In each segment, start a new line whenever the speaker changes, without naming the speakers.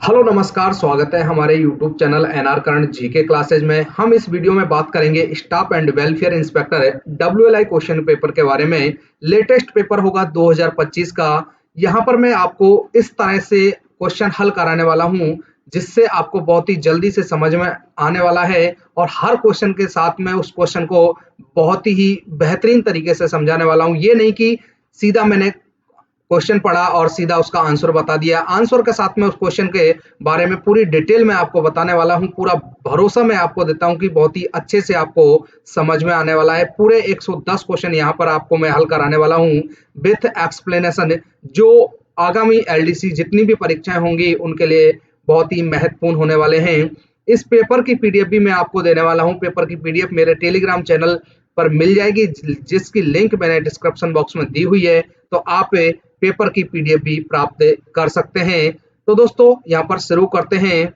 Hello नमस्कार, स्वागत है हमारे YouTube channel NR current GK classes में। हम इस वीडियो में बात करेंगे staff and welfare inspector WLI question paper के बारे में। लेटेस्ट पेपर होगा 2025 का। यहाँ पर मैं आपको इस तरह से क्वेश्चन हल कराने वाला हूँ जिससे आपको बहुत ही जल्दी से समझ में आने वाला है और हर क्वेश्चन के साथ में उस क्वेश्चन को बहुत ही बेहतरीन तरीके से समझाने वाला हूँ। ये नहीं कि सीधा मैंने क्वेश्चन पढ़ा और सीधा उसका आंसर बता दिया। आंसर के साथ में उस क्वेश्चन के बारे में पूरी डिटेल में आपको बताने वाला हूं। पूरा भरोसा मैं आपको देता हूं कि बहुत ही अच्छे से आपको समझ में आने वाला है। पूरे 110 क्वेश्चन यहां पर आपको मैं हल कराने वाला हूं विथ एक्सप्लेनेशन, जो आगामी एलडीसी जितनी भी परीक्षाएं होंगी उनके लिए बहुत ही महत्वपूर्ण होने वाले हैं। इस पेपर की पीडीएफ भी मैं आपको देने वाला हूं। पेपर की पीडीएफ मेरे टेलीग्राम चैनल पर मिल जाएगी, जिसकी लिंक मैंने डिस्क्रिप्शन बॉक्स में दी हुई है, तो आप पेपर की पीडीएफ भी प्राप्त कर सकते हैं। तो दोस्तों यहाँ पर शुरू करते हैं।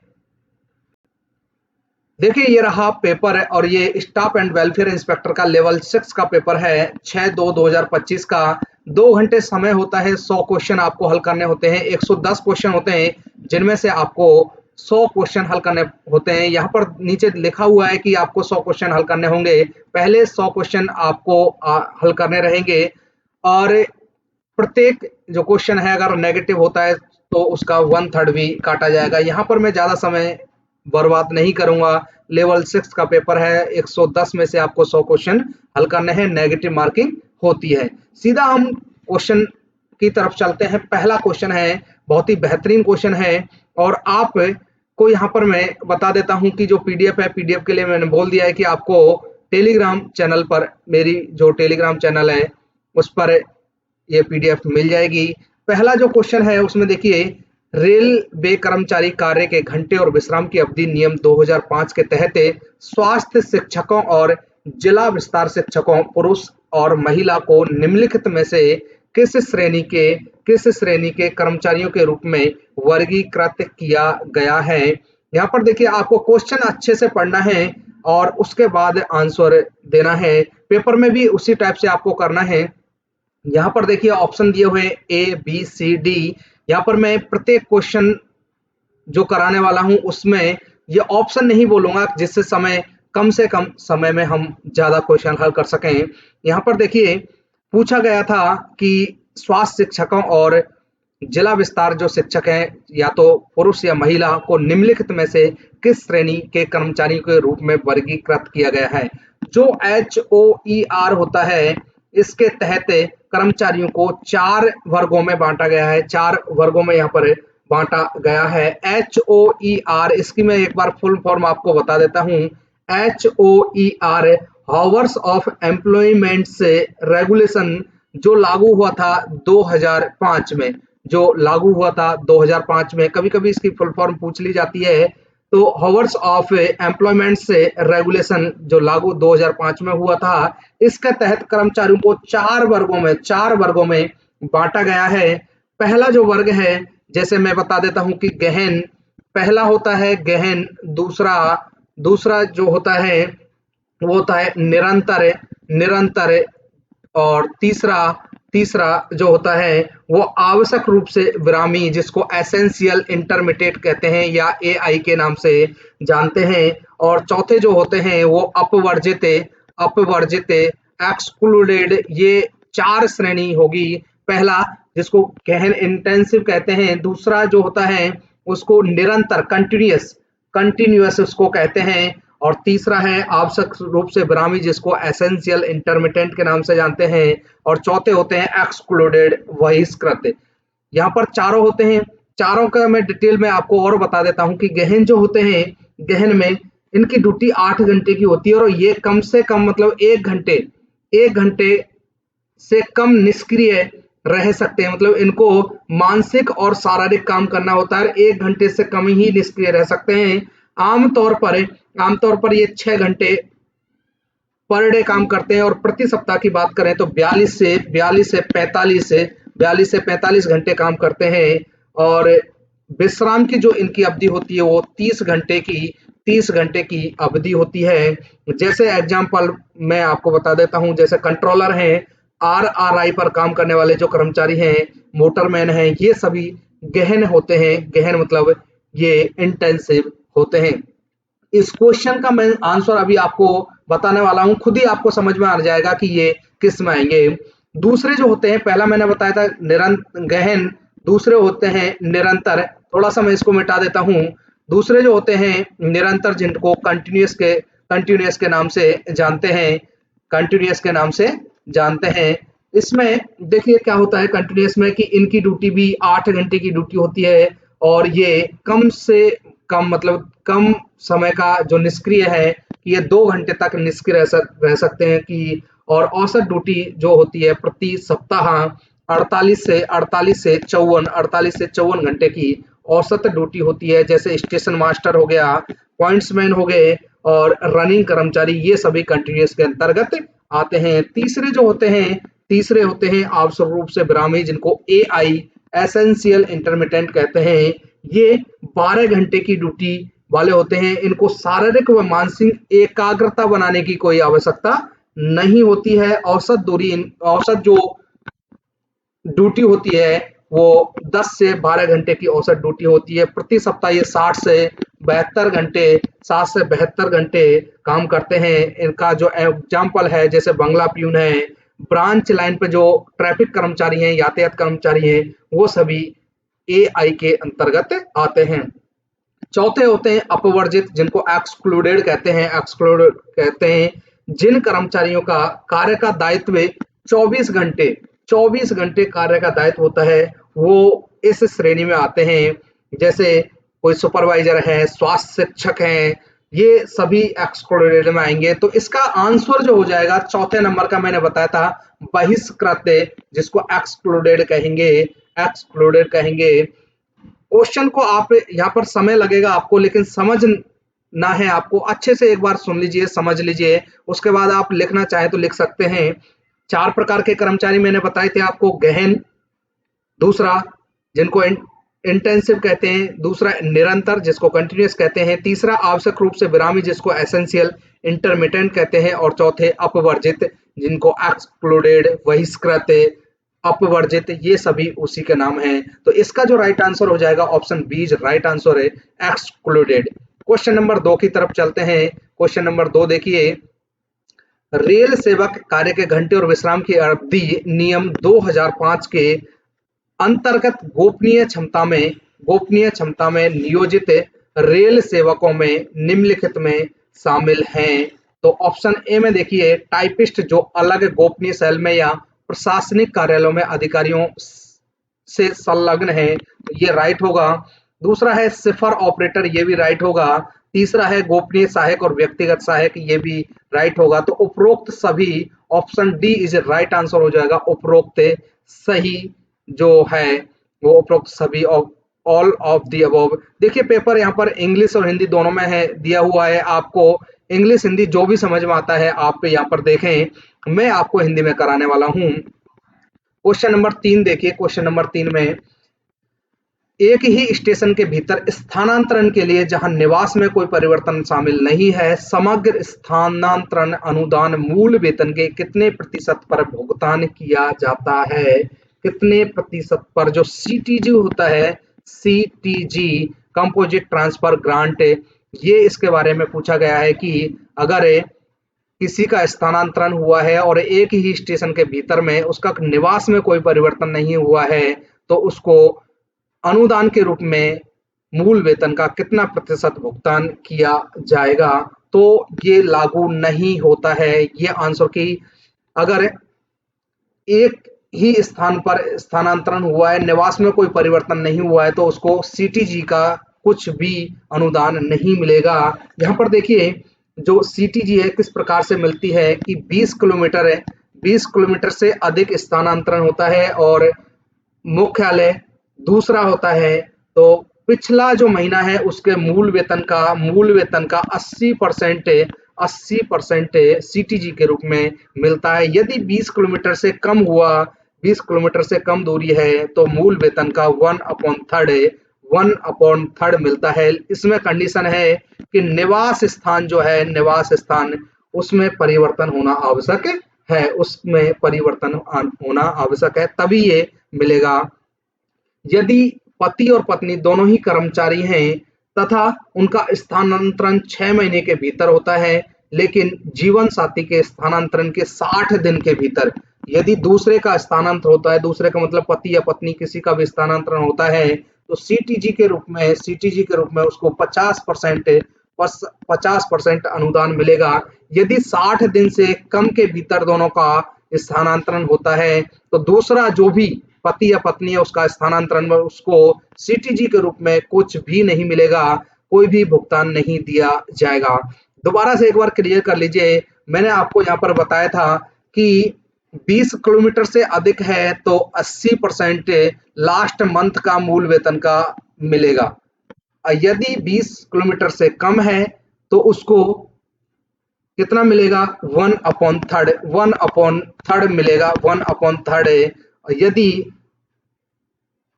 देखिए ये रहा पेपर है और ये स्टाफ एंड वेलफेयर इंस्पेक्टर का लेवल 6 का पेपर है। 6/2/2025 का 2 घंटे समय होता है। 100 क्वेश्चन आपको हल करने होते हैं। 110 क्वेश्चन होते हैं जिनमें से आपको 100 क्वेश्चन हल करने होते हैं। यहाँ पर नीचे लिखा हुआ है कि आपको 100 क्वेश्चन हल करने होंगे। पहले 100 क्वेश्चन आपको हल करने रहेंगे और प्रत्येक जो क्वेश्चन है अगर नेगेटिव होता है तो उसका 1/3 भी काटा जाएगा। यहाँ पर मैं ज्यादा समय बर्बाद नहीं करूंगा। लेवल 6 का पेपर है। 110 में से आपको 100 क्वेश्चन हल करने हैं। नेगेटिव मार्किंग होती है। सीधा हम क्वेश्चन की तरफ चलते हैं। पहला क्वेश्चन है, बहुत ही बेहतरीन क्वेश्चन है और आप को यहाँ पर मैं बता देता हूँ कि जो पीडीएफ है, पीडीएफ के लिए मैंने बोल दिया है कि आपको टेलीग्राम चैनल पर, मेरी जो टेलीग्राम चैनल है उस पर ये पीडीएफ मिल जाएगी। पहला जो क्वेश्चन है उसमें देखिए, रेलवे कर्मचारी कार्य के घंटे और विश्राम की अवधि नियम 2005 के तहत स्वास्थ्य शिक्षकों और जिला विस्तार शिक्षकों पुरुष और महिला को निम्नलिखित में से किस श्रेणी के कर्मचारियों के रूप में वर्गीकृत किया गया है। यहाँ पर देखिए आपको क्वेश्चन अच्छे से पढ़ना है और उसके बाद आंसर देना है। पेपर में भी उसी टाइप से आपको करना है। यहाँ पर देखिए ऑप्शन दिए हुए ए बी सी डी। यहाँ पर मैं प्रत्येक क्वेश्चन जो कराने वाला हूं उसमें ये ऑप्शन नहीं बोलूंगा जिससे से कम समय में हम ज्यादा क्वेश्चन हल कर सकें। यहाँ पर देखिए पूछा गया था कि स्वास्थ्य शिक्षकों और जिला विस्तार जो शिक्षक हैं, या तो पुरुष या महिला, को निम्नलिखित में से किस श्रेणी के कर्मचारी के रूप में वर्गीकृत किया गया है। जो HOER होता है, इसके तहत कर्मचारियों को 4 वर्गों में बांटा गया है। 4 वर्गों में यहाँ पर बांटा गया है। HOER, इसकी मैं एक बार फुल फॉर्म आपको बता देता हूँ। HOER हावर्स ऑफ एम्प्लॉयमेंट से रेगुलेशन, जो लागू हुआ था 2005 में, जो लागू हुआ था 2005 में। कभी कभी इसकी फुल फॉर्म पूछ ली जाती है। तो हावर्स ऑफ एम्प्लॉयमेंट से रेगुलेशन जो लागू 2005 में हुआ था, इसके तहत कर्मचारियों को 4 वर्गों में बांटा गया है। पहला जो वर्ग है, जैसे मैं बता देता हूं कि गहन, पहला होता है गहन। दूसरा दूसरा जो होता है वो होता है निरंतर। और तीसरा तीसरा जो होता है वो आवश्यक रूप से विरामी, जिसको एसेंशियल इंटरमीडिएट कहते हैं या AI के नाम से जानते हैं। और चौथे जो होते हैं वो अपवर्जित एक्सक्लूडेड। ये 4 श्रेणी होगी। पहला जिसको गहन इंटेंसिव कहते हैं, दूसरा जो होता है उसको निरंतर कंटिन्यूअस उसको कहते हैं, और तीसरा है आवश्यक रूप से विरामी, जिसको एसेंशियल इंटरमिटेंट के नाम से जानते हैं, और चौथे होते हैं एक्सक्लूडेड बहिष्कृत। यहाँ पर चारों होते हैं। चारों का मैं डिटेल में आपको और बता देता हूँ कि गहन जो होते हैं, गहन में इनकी ड्यूटी 8 घंटे की होती है और ये कम से कम मतलब 1 घंटे से कम निष्क्रिय रह सकते हैं। मतलब इनको मानसिक और शारीरिक काम करना होता है। 1 घंटे से कम ही निष्क्रिय रह सकते हैं। आमतौर पर ये 6 घंटे पर डे काम करते हैं। और प्रति सप्ताह की बात करें तो 42 से 45 घंटे काम करते हैं। और विश्राम की जो इनकी अवधि होती है वो 30 घंटे की अवधि होती है। जैसे एग्जाम्पल मैं आपको बता देता हूं, जैसे कंट्रोलर हैं, RRI पर काम करने वाले जो कर्मचारी हैं, मोटरमैन हैं, ये सभी गहन होते हैं। गहन मतलब ये इंटेंसिव होते हैं। इस क्वेश्चन का मैं आंसर अभी आपको बताने वाला हूं, खुद ही आपको समझ में आ जाएगा कि ये किस में आएंगे। दूसरे जो होते हैं, पहला मैंने बताया था गहन, दूसरे होते हैं निरंतर। थोड़ा सा मैं इसको मिटा देता हूं। दूसरे जो होते हैं निरंतर, जिनको कंटिन्यूअस के नाम से जानते हैं, कंटिन्यूअस के नाम से जानते हैं। इसमें देखिए क्या होता है कंटिन्यूअस में, कि इनकी ड्यूटी भी 8 घंटे की ड्यूटी होती है, और ये कम से कम, मतलब कम समय का जो निष्क्रिय है, कि ये 2 घंटे तक निष्क्रिय रह सकते हैं कि। और औसत ड्यूटी जो होती है प्रति सप्ताह 48 से 54 घंटे की औसत ड्यूटी होती है। जैसे स्टेशन मास्टर हो गया, पॉइंट्समैन हो गए, और रनिंग कर्मचारी, ये सभी कंटिन्यूअस के अंतर्गत आते हैं। तीसरे होते हैं आवश्यक रूप से विरामी, जिनको एआई, एसेंशियल इंटरमिटेंट कहते हैं। ये 12 घंटे की ड्यूटी वाले होते हैं। इनको शारीरिक व मानसिक एकाग्रता बनाने की कोई आवश्यकता नहीं होती है। औसत जो ड्यूटी होती है वो 10 से 12 घंटे की औसत ड्यूटी होती है। प्रति सप्ताह ये 60 से 72 घंटे काम करते हैं। इनका जो एग्जाम्पल है, जैसे बंगला प्यून है, ब्रांच लाइन पे जो ट्रैफिक कर्मचारी हैं, यातायात कर्मचारी हैं, वो सभी एआई के अंतर्गत आते हैं। चौथे होते हैं अपवर्जित, जिनको एक्सक्लूडेड कहते हैं। जिन कर्मचारियों का कार्य का दायित्व 24 घंटे 24 घंटे कार्य का दायित्व होता है, वो इस श्रेणी में आते हैं। जैसे कोई सुपरवाइजर है, स्वास्थ्य शिक्षक हैं, ये सभी एक्सक्लूडेड में आएंगे। तो इसका आंसर जो हो जाएगा चौथे नंबर का, मैंने बताया था बहिष्कृत, जिसको एक्सक्लूडेड कहेंगे। क्वेश्चन को आप यहाँ पर समय लगेगा आपको, लेकिन समझ ना है आपको, अच्छे से एक बार सुन लीजिए, समझ लीजिए, उसके बाद आप लिखना चाहे तो लिख सकते हैं। 4 प्रकार के कर्मचारी मैंने बताए थे आपको। गहन, दूसरा जिनको इंटेंसिव कहते हैं, दूसरा निरंतर जिसको कंटिन्यूअस कहते हैं, तीसरा आवश्यक रूप से विरामी जिसको एसेंशियल इंटरमिटेंट कहते हैं, और चौथे अपवर्जित जिनको एक्सक्लूडेड, बहिष्कृत, अपवर्जित, ये सभी उसी के नाम हैं। तो इसका जो राइट आंसर हो जाएगा ऑप्शन बी राइट आंसर है, एक्सक्लूडेड। क्वेश्चन नंबर 2 की तरफ चलते हैं। क्वेश्चन नंबर 2 देखिए, रेल सेवक कार्य के घंटे और विश्राम की अवधि नियम 2005 के अंतर्गत गोपनीय क्षमता में नियोजित रेल सेवकों में निम्नलिखित में शामिल हैं। तो ऑप्शन ए में देखिए, टाइपिस्ट जो अलग गोपनीय सेल में या प्रशासनिक कार्यालयों में अधिकारियों से संलग्न है, ये राइट होगा। दूसरा है सिफर ऑपरेटर, ये भी राइट होगा। तीसरा है गोपनीय सहायक और व्यक्तिगत सहायक, ये भी राइट होगा। तो उपरोक्त सभी, option D is right answer हो जाएगा। उपरोक्त सही जो है वो उपरोक्त सभी, ऑल ऑफ दी अबव। देखिए पेपर यहाँ पर इंग्लिश और हिंदी दोनों में है, दिया हुआ है आपको। इंग्लिश हिंदी जो भी समझ में आता है आप यहाँ पर देखें, मैं आपको हिंदी में कराने वाला हूँ। क्वेश्चन नंबर 3 देखिए। क्वेश्चन नंबर 3 में, एक ही स्टेशन के भीतर स्थानांतरण के लिए जहां निवास में कोई परिवर्तन शामिल नहीं है, समग्र स्थानांतरण अनुदान मूल वेतन के कितने प्रतिशत पर भुगतान किया जाता है? कितने प्रतिशत पर? जो सीटीजी होता है, सीटीजी कंपोजिट ट्रांसफर ग्रांट, ये इसके बारे में पूछा गया है कि अगर किसी का स्थानांतरण हुआ है और एक ही स्टेशन के भीतर में उसका निवास में कोई परिवर्तन नहीं हुआ है, तो उसको अनुदान के रूप में मूल वेतन का कितना प्रतिशत भुगतान किया जाएगा? तो ये लागू नहीं होता है ये आंसर की। अगर एक ही स्थान पर स्थानांतरण हुआ है, निवास में कोई परिवर्तन नहीं हुआ है, तो उसको सीटीजी का कुछ भी अनुदान नहीं मिलेगा। यहाँ पर देखिए जो सीटीजी है किस प्रकार से मिलती है कि 20 किलोमीटर है, 20 किलोमीटर से अधिक स्थानांतरण होता है और मुख्यालय दूसरा होता है, तो पिछला जो महीना है उसके मूल वेतन का 80% सीटीजी के रूप में मिलता है। यदि 20 किलोमीटर से कम दूरी है तो मूल वेतन का 1/3 मिलता है। इसमें कंडीशन है कि निवास स्थान उसमें परिवर्तन होना आवश्यक तभी ये मिलेगा। यदि पति और पत्नी दोनों ही कर्मचारी हैं तथा उनका स्थानांतरण 6 महीने के भीतर होता है, लेकिन जीवन साथी के स्थानांतरण के 60 दिन के भीतर यदि दूसरे का स्थानांतरण होता है, दूसरे का मतलब पति या पत्नी किसी का भी स्थानांतरण होता है, तो सीटीजी के रूप में उसको 50% अनुदान मिलेगा। यदि 60 दिन से कम के भीतर दोनों का स्थानांतरण होता है, तो दूसरा जो भी पति या पत्नी है उसका स्थानांतरण में उसको सीटीजी के रूप में कुछ भी नहीं मिलेगा, कोई भी भुगतान नहीं दिया जाएगा। दोबारा से एक बार क्लियर कर लीजिए, मैंने आपको यहाँ पर बताया था कि 20 किलोमीटर से अधिक है तो 80% लास्ट मंथ का मूल वेतन का मिलेगा। यदि 20 किलोमीटर से कम है तो उसको कितना मिलेगा? 1/3 मिलेगा, 1/3। यदि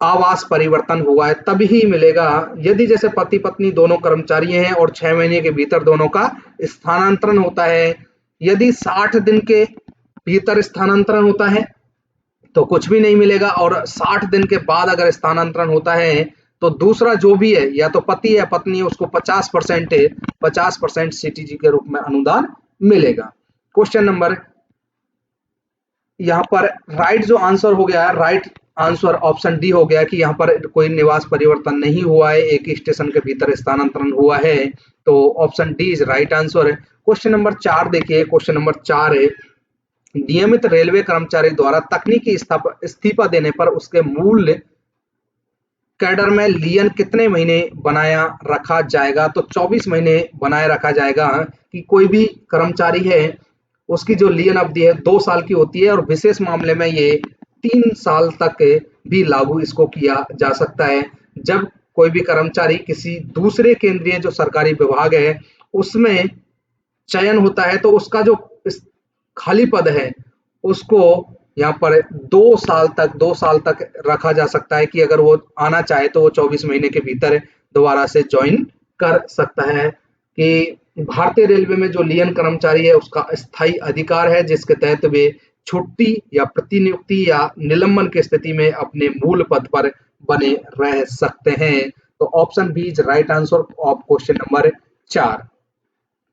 आवास परिवर्तन हुआ है तभी मिलेगा। यदि जैसे पति पत्नी दोनों कर्मचारी हैं और 6 महीने के भीतर दोनों का स्थानांतरण होता है, यदि 60 दिन के भीतर स्थानांतरण होता है तो कुछ भी नहीं मिलेगा, और 60 दिन के बाद अगर स्थानांतरण होता है तो दूसरा जो भी है या तो पति या पत्नी है उसको 50% सीटीजी के रूप में अनुदान मिलेगा। क्वेश्चन नंबर यहाँ पर राइट जो आंसर हो गया, राइट आंसर ऑप्शन डी हो गया कि यहाँ पर कोई निवास परिवर्तन नहीं हुआ है, एक ही स्टेशन के भीतर स्थानांतरण हुआ है, तो option D is right answer. Question number 4 देखिए, क्वेश्चन नंबर 4 है नियमित रेलवे कर्मचारी द्वारा तकनीकी इस्तीफा देने पर उसके मूल कैडर में लियन कितने महीने बनाया रखा जाएगा? तो 24 महीने बनाए रखा जाएगा कि कोई भी कर्मचारी है उसकी जो लियन अवधि है 2 साल की होती है, और विशेष मामले में ये 3 साल तक भी लागू इसको किया जा सकता है। जब कोई भी कर्मचारी किसी दूसरे केंद्रीय जो सरकारी विभाग है उसमें चयन होता है तो उसका जो खाली पद है उसको यहाँ पर 2 साल तक रखा जा सकता है कि अगर वो आना चाहे तो वो 24 महीने के भीतर दोबारा से ज्वाइन कर सकता है। कि भारतीय रेलवे में जो लियन कर्मचारी है उसका स्थायी अधिकार है जिसके तहत वे छुट्टी या प्रतिनियुक्ति या निलंबन की स्थिति में अपने मूल पद पर बने रह सकते हैं। तो option B is right answer of question number 4।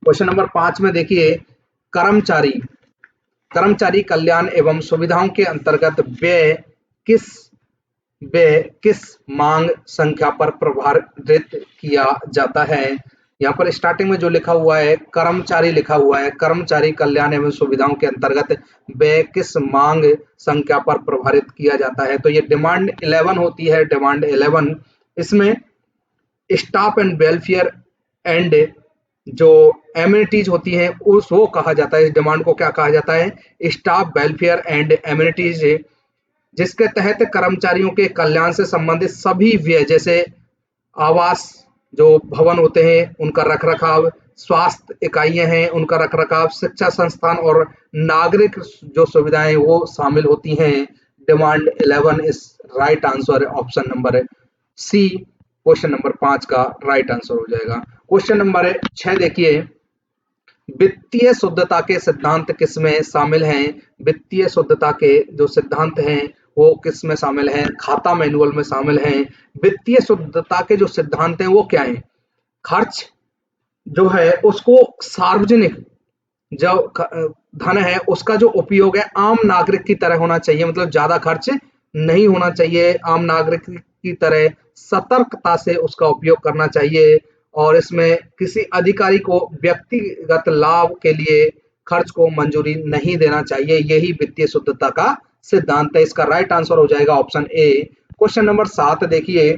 Question number 5 में देखिए, कर्मचारी कल्याण एवं सुविधाओं के अंतर्गत व्यय किस मांग संख्या पर प्रभारित किया जाता है? यहाँ पर स्टार्टिंग में जो लिखा हुआ है कर्मचारी लिखा हुआ है, कर्मचारी कल्याण एवं सुविधाओं के अंतर्गत व्यय किस मांग संख्या पर प्रभारित किया जाता है? तो ये डिमांड 11 होती है, डिमांड 11। इसमें स्टाफ एंड वेलफेयर एंड जो एमिनिटीज होती हैं उस वो कहा जाता है, इस डिमांड को क्या कहा जाता है? स्टाफ वेलफेयर एंड एमिनिटीज, जिसके तहत कर्मचारियों के कल्याण से संबंधित सभी व्यय जैसे आवास जो भवन होते हैं उनका रखरखाव, स्वास्थ्य इकाइयां हैं उनका रखरखाव, शिक्षा संस्थान और नागरिक जो सुविधाएं वो शामिल होती हैं। डिमांड 11 इस right answer, option number c question number 5 का राइट आंसर हो जाएगा। क्वेश्चन नंबर 6 देखिए, वित्तीय शुद्धता के सिद्धांत किसमें शामिल हैं? वित्तीय शुद्धता के जो सिद्धांत हैं वो किसमें शामिल हैं? खाता मैनुअल में शामिल हैं। वित्तीय शुद्धता के जो सिद्धांत हैं वो क्या हैं? खर्च जो है उसको सार्वजनिक जो धन है उसका जो उपयोग है आम नागरिक की तरह होना चाहिए, मतलब ज्यादा खर्च नहीं होना चाहिए, आम नागरिक की तरह सतर्कता से उसका उपयोग करना चाहिए, और इसमें किसी अधिकारी को व्यक्तिगत लाभ के लिए खर्च को मंजूरी नहीं देना चाहिए। यही वित्तीय शुद्धता का सिद्धांत है। इसका राइट आंसर हो जाएगा ऑप्शन ए। क्वेश्चन नंबर 7 देखिए,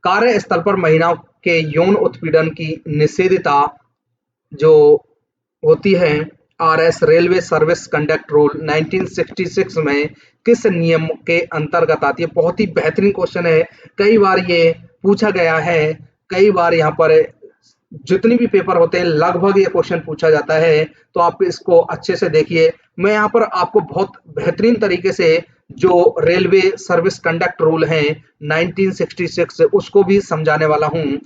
कार्यस्थल पर महिलाओं के यौन उत्पीड़न की निषेधता जो होती है RS railway service conduct rule 1966 में किस नियम के अंतर्गत आती है? बहुत ही बेहतरीन क्वेश्चन है, कई बार ये पूछा गया है, कई बार यहाँ पर जितनी भी पेपर होते हैं लगभग ये क्वेश्चन पूछा जाता है, तो आप इसको अच्छे से देखिए। मैं यहाँ पर आपको बहुत बेहतरीन तरीके से जो रेलवे सर्विस कंडक्ट रूल है 1966 उसको भी समझाने वाला हूँ।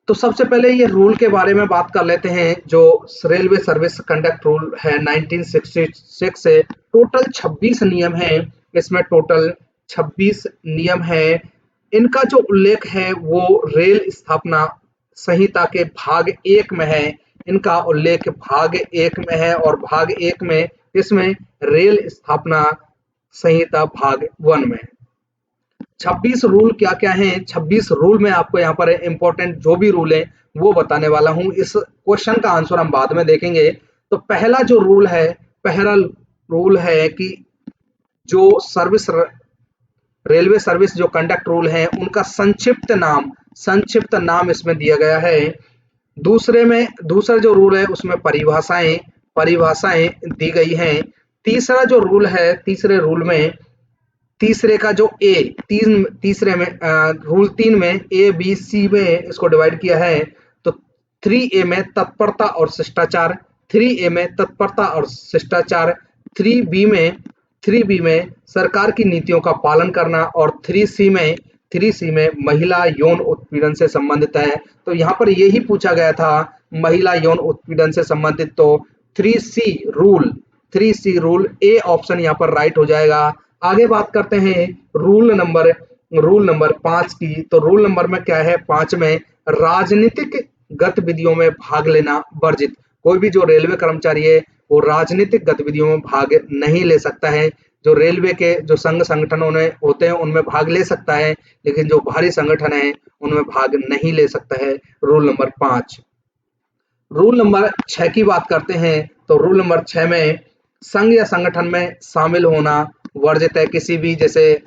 तो सबसे पहले ये रूल के बारे में बात कर लेते हैं। जो रेलवे सर्विस कंडक्ट रूल है 1966 से टोटल 26 नियम हैं, इसमें टोटल 26 नियम हैं। इनका जो उल्लेख है वो रेल स्थापना संहिता के भाग 1 में है। इनका उल्लेख भाग 1 में है और भाग 1 में इसमें रेल स्थापना संहिता भाग 1 में। 26 रूल क्या-क्या हैं? 26 रूल में आपको यहाँ पर इंपॉर्टेंट जो भी रूल है वो बताने वाला हूँ। इस क्वेश्चन का आंसर हम बाद में देखेंगे। तो पहला जो रूल है, पहला रूल है कि जो रेलवे सर्विस जो कंडक्ट रूल है उनका संक्षिप्त नाम इसमें दिया गया है। दूसरा जो रूल है उसमें परिभाषाएं दी गई हैं। तीसरा जो रूल है, तीसरे रूल में तीसरे का जो ए तीन तीसरे में रूल 3 में ए बी सी में इसको डिवाइड किया है। तो 3A में तत्परता और शिष्टाचार, 3A में तत्परता और शिष्टाचार, 3B में सरकार की नीतियों का पालन करना और 3C में महिला यौन उत्पीड़न से संबंधित है। तो यहाँ पर यही पूछा गया था महिला यौन उत्पीड़न से संबंधित। तो 3C रूल ए ऑप्शन यहाँ पर राइट हो जाएगा। आगे बात करते हैं रूल नंबर 5 की। तो रूल नंबर में क्या है? 5 में राजनीतिक गतिविधियों में भाग लेना वर्जित। कोई भी जो रेलवे कर्मचारी है वो राजनीतिक गतिविधियों में भाग नहीं ले सकता है। जो रेलवे के जो संघ संगठनों में होते हैं उनमें भाग ले सकता है, लेकिन जो भारी संगठन है उनमें भाग नहीं ले सकता है। Rule number 5। रूल नंबर 6 की बात करते हैं। तो रूल नंबर 6 में संघ या संगठन में शामिल होना वर्जित है। किसी भी जैसे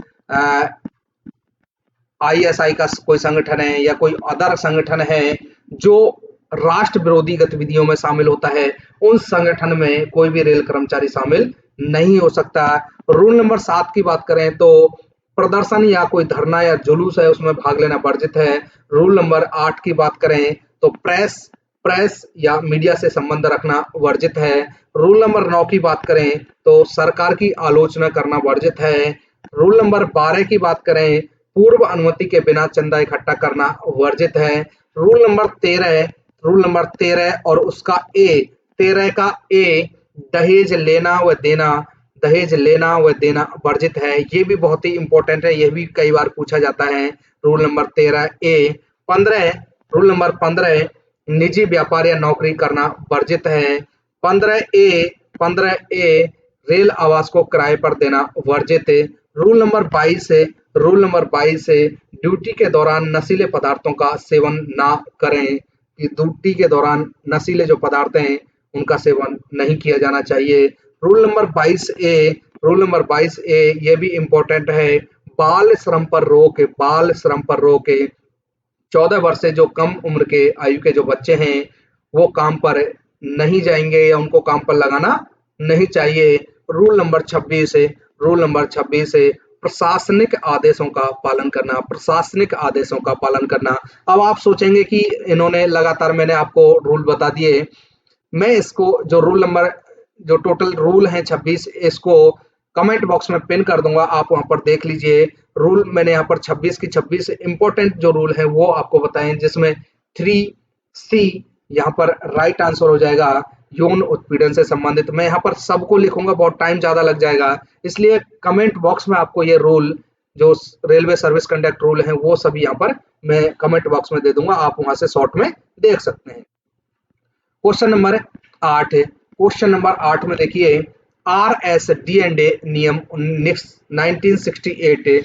ISI का कोई संगठन है या कोई अदर संगठन है जो राष्ट्र विरोधी गतिविधियों में शामिल होता है, उन संगठन में कोई भी रेल कर्मचारी शामिल नहीं हो सकता। रूल नंबर 7 की बात करें तो प्रदर्शन या कोई धरना या जुलूस है उसमें भाग लेना वर्जित है। रूल नंबर 8 की बात करें तो प्रेस या मीडिया से संबंध रखना वर्जित है। रूल नंबर 9 की बात करें तो सरकार की आलोचना करना वर्जित है। रूल नंबर 12 की बात करें पूर्व अनुमति के बिना चंदा इकट्ठा करना वर्जित है। रूल नंबर 13 और उसका ए 13 का ए दहेज लेना व देना वर्जित है। ये भी बहुत ही इंपॉर्टेंट है, ये भी कई बार पूछा जाता है। रूल नंबर 13 ए। रूल नंबर 15 निजी व्यापार या नौकरी करना वर्जित है। 15 ए रेल आवास को किराए पर देना वर्जित है। रूल नंबर 22 है ड्यूटी के दौरान नशीले पदार्थों का सेवन ना करें। कि ड्यूटी के दौरान नशीले जो पदार्थ हैं उनका सेवन नहीं किया जाना चाहिए। रूल नंबर 22 ए ये भी इम्पोर्टेंट है। बाल श्रम पर रोक है। 14 वर्ष से जो कम उम्र के आयु के जो बच्चे हैं वो काम पर नहीं जाएंगे या उनको काम पर लगाना नहीं चाहिए। रूल नंबर 26 है प्रशासनिक आदेशों का पालन करना। अब आप सोचेंगे कि इन्होंने लगातार मैंने आपको रूल बता दिए, मैं इसको जो टोटल रूल हैं 26 इसको कमेंट बॉक्स में पिन कर दूंगा, आप वहां पर देख लीजिए। रूल मैंने यहाँ पर 26 की 26 इंपॉर्टेंट जो रूल है वो आपको बताएं, जिसमें 3C यहाँ पर राइट आंसर हो जाएगा यौन उत्पीड़न से संबंधित। मैं यहाँ पर सबको लिखूंगा, बहुत टाइम ज्यादा लग जाएगा, इसलिए कमेंट बॉक्स में आपको ये रूल जो रेलवे सर्विस कंडक्ट रूल है वो सभी यहाँ पर मैं कमेंट बॉक्स में दे दूंगा, आप वहां से शॉर्ट में देख सकते हैं। क्वेश्चन नंबर 8 में देखिए RSD&A नियम 1968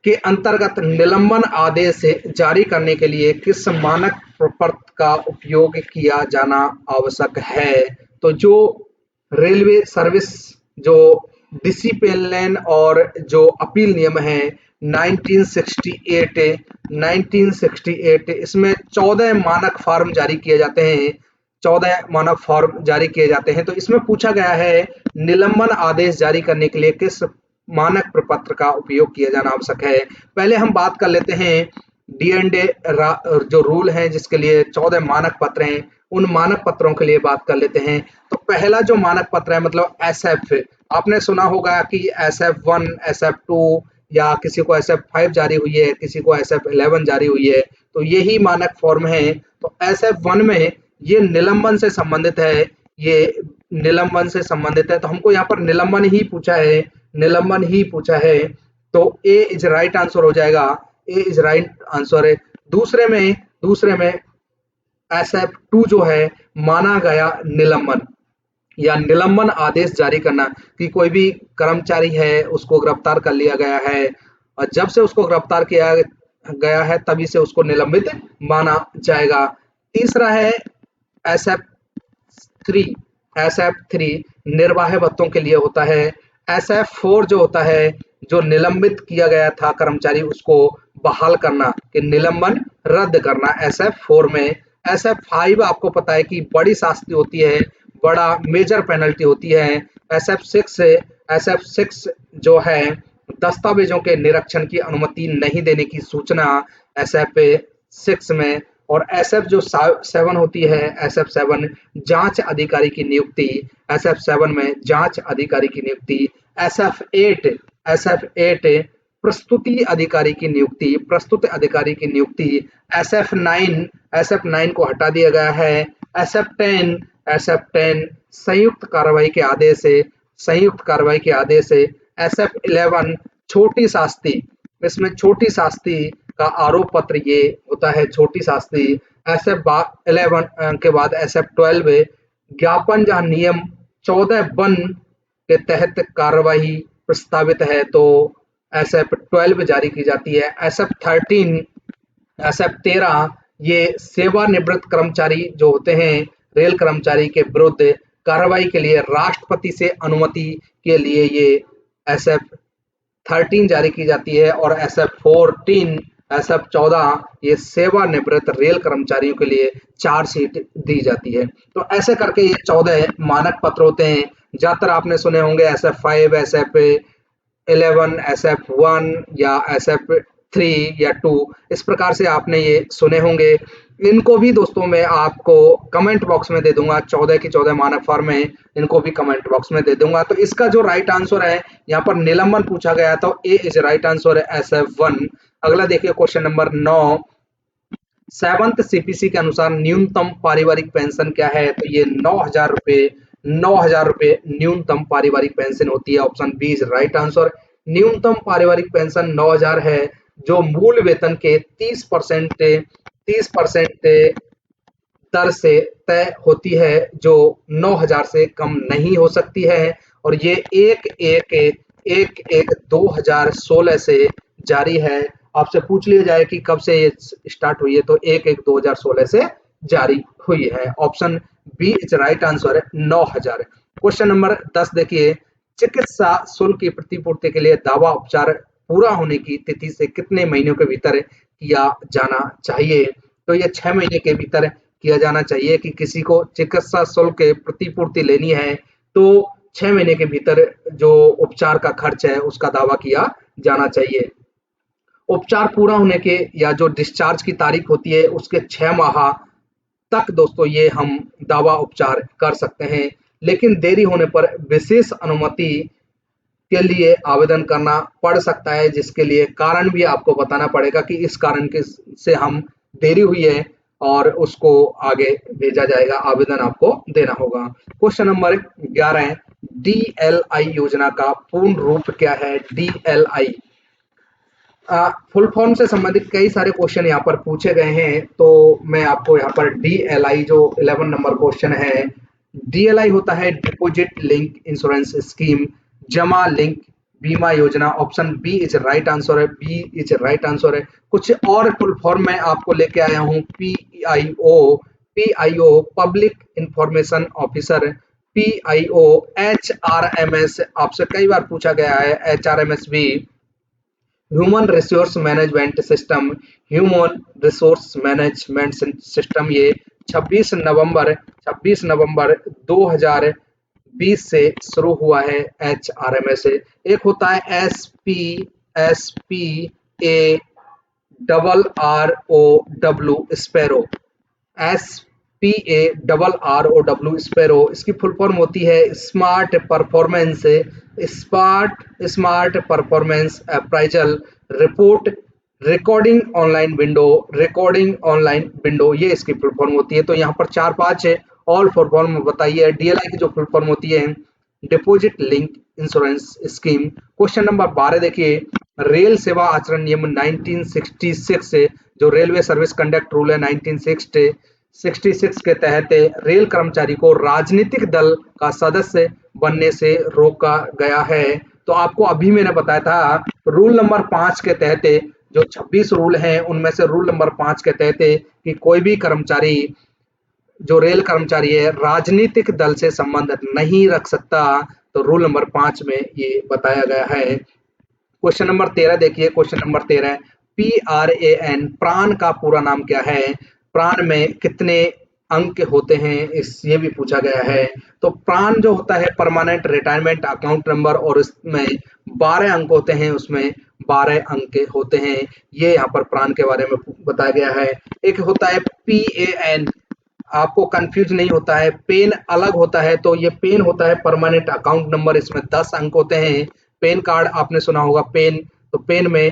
के अंतर्गत निलंबन आदेश जारी करने के लिए किस मानक प्रपत्र का उपयोग किया जाना आवश्यक है? तो जो रेलवे सर्विस जो डिसिप्लिन और जो अपील नियम है 1968 इसमें 14 मानक फॉर्म जारी किए जाते हैं। तो इसमें पूछा गया है निलंबन आदेश जारी करने के लिए किस मानक प्रपत्र का उपयोग किया जाना आवश्यक है। पहले हम बात कर लेते हैं D&A जो रूल है जिसके लिए 14 मानक पत्र हैं, उन मानक पत्रों के लिए बात कर लेते हैं। तो पहला जो मानक पत्र है मतलब SF, आपने सुना होगा कि SF1 SF2 या किसी को SF5 जारी हुई है, किसी को SF11 जारी हुई है, तो यही मानक फॉर्म है। तो SF1 में ये निलंबन से संबंधित है, तो हमको यहाँ पर निलंबन ही पूछा है। तो ए इज राइट आंसर हो जाएगा, ए इज राइट आंसर है। दूसरे में SF2 जो है माना गया निलंबन या निलंबन आदेश जारी करना, कि कोई भी कर्मचारी है उसको गिरफ्तार कर लिया गया है और जब से उसको गिरफ्तार किया गया है तभी से उसको निलंबित माना जाएगा। तीसरा है SF3। SF3 निर्वाह भत्तों के लिए होता है। SF4 जो होता है, जो निलंबित किया गया था कर्मचारी उसको बहाल करना, कि निलंबन रद्द करना SF4 में। SF5 आपको पता है कि बड़ी शास्ति होती है, बड़ा मेजर पेनल्टी होती है। SF6 जो है दस्तावेजों के निरीक्षण की अनुमति नहीं देने की सूचना SF6 में। और SF जो 7 होती है, SF7 जांच अधिकारी की नियुक्ति, SF7 में जांच अधिकारी की नियुक्ति। SF8 प्रस्तुति अधिकारी की नियुक्ति, प्रस्तुत अधिकारी की नियुक्ति। SF9 को हटा दिया गया है। SF10 संयुक्त कार्रवाई के आदेश से, संयुक्त कार्रवाई के आदेश से। SF11 छोटी शास्ति, इसमें छोटी शास्ति का आरोप पत्र ये होता है, छोटी शास्ति। SF11 के बाद SF12 ज्ञापन जहाँ नियम 14 वन के तहत कार्रवाई प्रस्तावित है तो SF12 जारी की जाती है। SF13 ये सेवानिवृत्त कर्मचारी जो होते हैं, रेल कर्मचारी के विरुद्ध कार्रवाई के लिए राष्ट्रपति से अनुमति के लिए ये SF13 जारी की जाती है। और SF14 ये सेवानिवृत्त रेल कर्मचारियों के लिए चार्जशीट दी जाती है। तो ऐसे करके ये 14 मानक पत्र होते हैं। ज्यादातर आपने सुने होंगे SF5, SF11, SF1 या SF3 या 2, इस प्रकार से आपने ये सुने होंगे। इनको भी दोस्तों मैं आपको कमेंट बॉक्स में दे दूंगा, 14 की 14 मानक फॉर्म है, इनको भी कमेंट बॉक्स में दे दूंगा। तो इसका जो राइट आंसर है, यहाँ पर निलंबन पूछा गया तो ए इज राइट आंसर है SF1। अगला देखिए क्वेश्चन नंबर 9। 7th CPC के अनुसार न्यूनतम पारिवारिक पेंशन क्या है? तो ये 9,000 रुपए न्यूनतम पारिवारिक पेंशन होती है। Option B is right answer. न्यूनतम पारिवारिक पेंशन 9,000 है, जो मूल वेतन के 30% दर से तय होती है, जो 9,000 से कम नहीं हो सकती है। और ये 1/1/2016 से जारी है। आपसे पूछ लिया जाए कि कब से ये स्टार्ट हुई है, तो 1/1/2016 से जारी हुई है। Option B is right answer है 9,000। क्वेश्चन नंबर 10 देखिए, चिकित्सा शुल्क की प्रतिपूर्ति के लिए दावा उपचार पूरा होने की तिथि से कितने महीनों के भीतर किया जाना चाहिए? तो ये 6 महीने के भीतर किया जाना चाहिए। कि किसी को चिकित्सा शुल्क की प्रतिपूर्ति लेनी है तो 6 महीने के भीतर जो उपचार का खर्च है उसका दावा किया जाना चाहिए। उपचार पूरा होने के या जो डिस्चार्ज की तारीख होती है उसके 6 माह तक दोस्तों ये हम दावा उपचार कर सकते हैं। लेकिन देरी होने पर विशेष अनुमति के लिए आवेदन करना पड़ सकता है, जिसके लिए कारण भी आपको बताना पड़ेगा कि इस कारण के से हम देरी हुई है और उसको आगे भेजा जाएगा, आवेदन आपको देना होगा। क्वेश्चन नंबर 11, DLI योजना का पूर्ण रूप क्या है? DLI फुल फॉर्म से संबंधित कई सारे क्वेश्चन यहाँ पर पूछे गए हैं, तो मैं आपको यहाँ पर DLI जो 11 नंबर क्वेश्चन है, DLI होता है डिपॉजिट लिंक इंश्योरेंस स्कीम, जमा लिंक बीमा योजना। Option B is right answer है, बी इज राइट आंसर है। कुछ और फुल फॉर्म मैं आपको लेके आया हूँ, PIO public information officer, PIO HRMS आपसे कई बार पूछा गया है, HRMS भी human resource management system, human resource management system. ये 26 नवंबर 2020 से शुरू हुआ है HRMS से। एक होता है SPARROW स्पैरो, SPARROW स्पैरो, इसकी फुल फॉर्म होती है smart performance appraisal report recording online window, ये इसकी फुल फॉर्म होती है। तो यहाँ पर 4-5 ऑल फुल फॉर्म बताइए। DLI की जो फुल फॉर्म होती है deposit link insurance scheme. Question number 12 देखिए, रेल सेवा आचरण नियम 1966 से जो रेलवे सर्विस कंडक्ट रूल है 1966 के तहत रेल कर्मचारी को राजनीतिक दल का सदस्य बनने से रोका गया है। तो आपको अभी मैंने बताया था रूल नंबर 5 के तहत जो 26 रूल हैं उनमें से रूल नंबर 5 के तहत कि कोई भी कर्मचारी जो रेल कर्मचारी है राजनीतिक दल से संबंध नहीं रख सकता। तो रूल नंबर 5 में ये बताया गया है। क्वेश्चन नंबर 13 देखिए, क्वेश्चन नंबर 13, PRAN प्राण का पूरा नाम क्या है? प्राण में कितने अंक होते हैं, इस ये भी पूछा गया है। तो प्राण जो होता है परमानेंट रिटायरमेंट अकाउंट नंबर, और इसमें 12 अंक होते हैं, उसमें 12 अंक होते हैं। ये यहाँ पर प्राण के बारे में बताया गया है। एक होता है PAN, आपको कंफ्यूज नहीं होता है, पेन अलग होता है। तो ये पेन होता है परमानेंट अकाउंट नंबर, इसमें 10 अंक होते हैं। पेन कार्ड आपने सुना होगा पेन, तो पेन में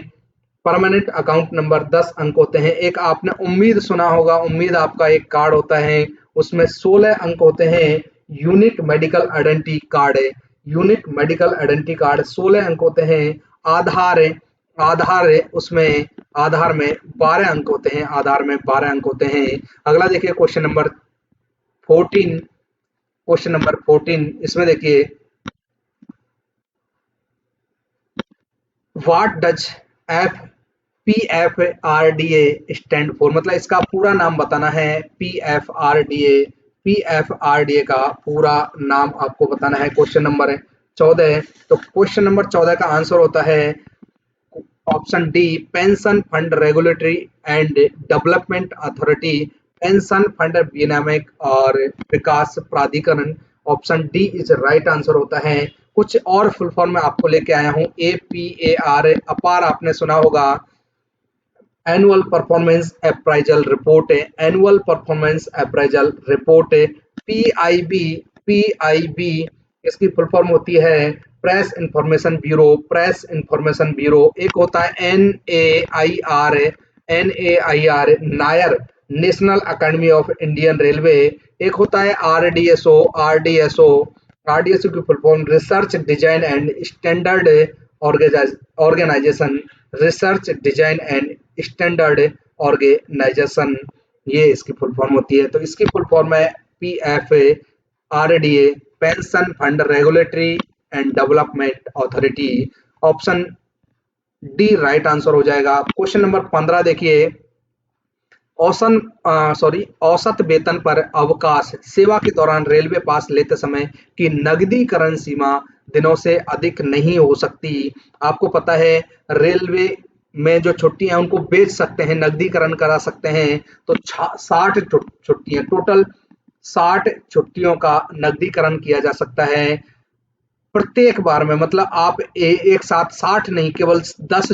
परमानेंट अकाउंट नंबर 10 अंक होते हैं। एक आपने उम्मीद सुना होगा, उम्मीद आपका एक कार्ड होता है, उसमें 16 अंक होते हैं। यूनिक मेडिकल आइडेंटिटी कार्ड है, यूनिक मेडिकल आइडेंटिटी कार्ड 16 अंक होते हैं। आधार है, आधार है, उसमें आधार में 12 अंक होते हैं, आधार में 12 अंक होते हैं। अगला देखिए क्वेश्चन नंबर 14, क्वेश्चन नंबर 14 इसमें देखिए, what does F PFRDA stand for, मतलब इसका पूरा नाम बताना है। PFRDA, PFRDA का पूरा नाम आपको बताना है। क्वेश्चन नंबर 14, तो क्वेश्चन नंबर 14 का आंसर होता है option D, pension fund regulatory and development authority, pension fund विनियामक और विकास प्राधिकरण। Option D is right answer होता है। कुछ और फुल फॉर्म में आपको लेके आया हूँ। APAR, अपार आपने सुना होगा, एनुअल परफॉर्मेंस अप्राइजल रिपोर्ट है, एनुअल परफॉर्मेंस अप्राइजल रिपोर्ट है। PIB, PIB इसकी फुल फॉर्म होती है press information bureau, press information bureau. एक होता है NAIR, NAIR NAIR, national academy of Indian railway. एक होता है RDSO, RDSO, RDSO की full form research design and standard organisation, research design and standard organisation, ये इसकी फुल फॉर्म होती है। तो इसकी फुल फॉर्म है PFRDA, pension fund regulatory and development authority. Option D right answer हो जाएगा। क्वेश्चन नंबर 15 देखिए, औसत वेतन पर अवकाश सेवा के दौरान रेलवे पास लेते समय की नकदीकरण सीमा दिनों से अधिक नहीं हो सकती। आपको पता है रेलवे में जो छुट्टियां उनको बेच सकते हैं, नकदीकरण करा सकते हैं। तो 60 छुट्टियां टोटल, 60 छुट्टियों का नकदीकरण किया जा सकता है प्रत्येक बार में। मतलब आप एक साथ 60 नहीं, केवल 10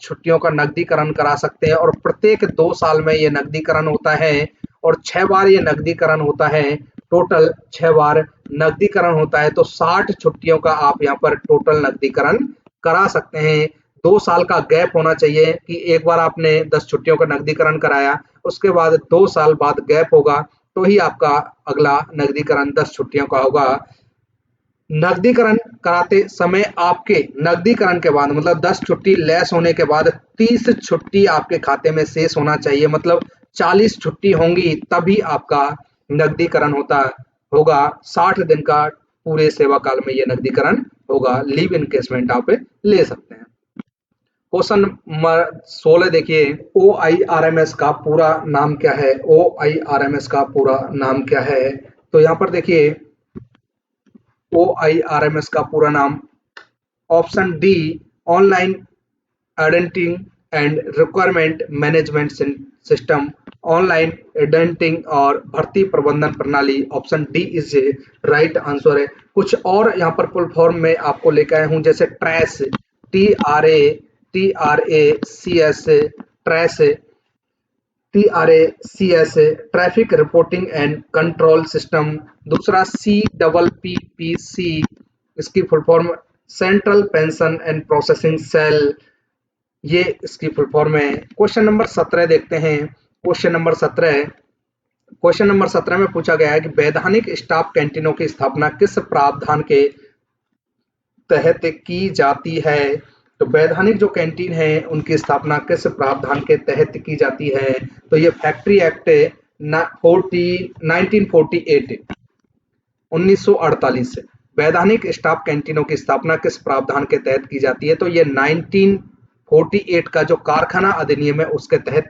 छुट्टियों का नकदीकरण करा सकते हैं, और प्रत्येक 2 साल में ये नकदीकरण होता है, और 6 बार ये नकदीकरण होता है। टोटल 6 बार नकदीकरण होता है। तो 60 छुट्टियों का आप यहाँ पर टोटल नकदीकरण करा सकते हैं। 2 साल का गैप होना चाहिए कि एक बार आपने 10 छुट्टियों का नकदीकरण कराया, उसके बाद 2 साल बाद गैप होगा, तो ही आपका अगला नकदीकरण 10 छुट्टियों का होगा। नकदीकरण कराते समय आपके नकदीकरण के बाद, मतलब 10 छुट्टी लेस होने के बाद 30 छुट्टी आपके खाते में शेष होना चाहिए। मतलब 40 छुट्टी होंगी तभी आपका नकदीकरण होगा। 60 दिन का पूरे सेवा काल में ये नकदीकरण होगा। लीव इनकेसमेंट आप ले सकते हैं। क्वेश्चन नंबर 16 देखिए, OIRMS का पूरा नाम क्या है? OIRMS का पूरा नाम क्या है? तो यहाँ पर देखिए OIRMS का पूरा नाम, option D, online identity and requirement management system, online identity और भर्ती प्रबंधन प्रणाली। Option D is right answer है। कुछ और यहाँ पर फुल फॉर्म में आपको लेकर आया हूँ, जैसे TRACS, TRACS, TRACS, TRACS traffic reporting and control system. दूसरा CPPC, इसकी full form central pension and processing cell, ये इसकी फुल फॉर्म है। क्वेश्चन नंबर 17 देखते हैं। क्वेश्चन नंबर 17, क्वेश्चन नंबर 17 में पूछा गया है कि वैधानिक स्टाफ कैंटीनों की स्थापना किस प्रावधान के तहत की जाती है। तो वैधानिक जो कैंटीन है उनकी स्थापना किस प्रावधान के तहत की जाती है। तो ये फैक्ट्री एक्ट 1948 1948 से वैधानिक स्टाफ कैंटीनों की स्थापना किस प्रावधान के तहत की जाती है। तो ये 1948 का जो कारखाना अधिनियम है उसके तहत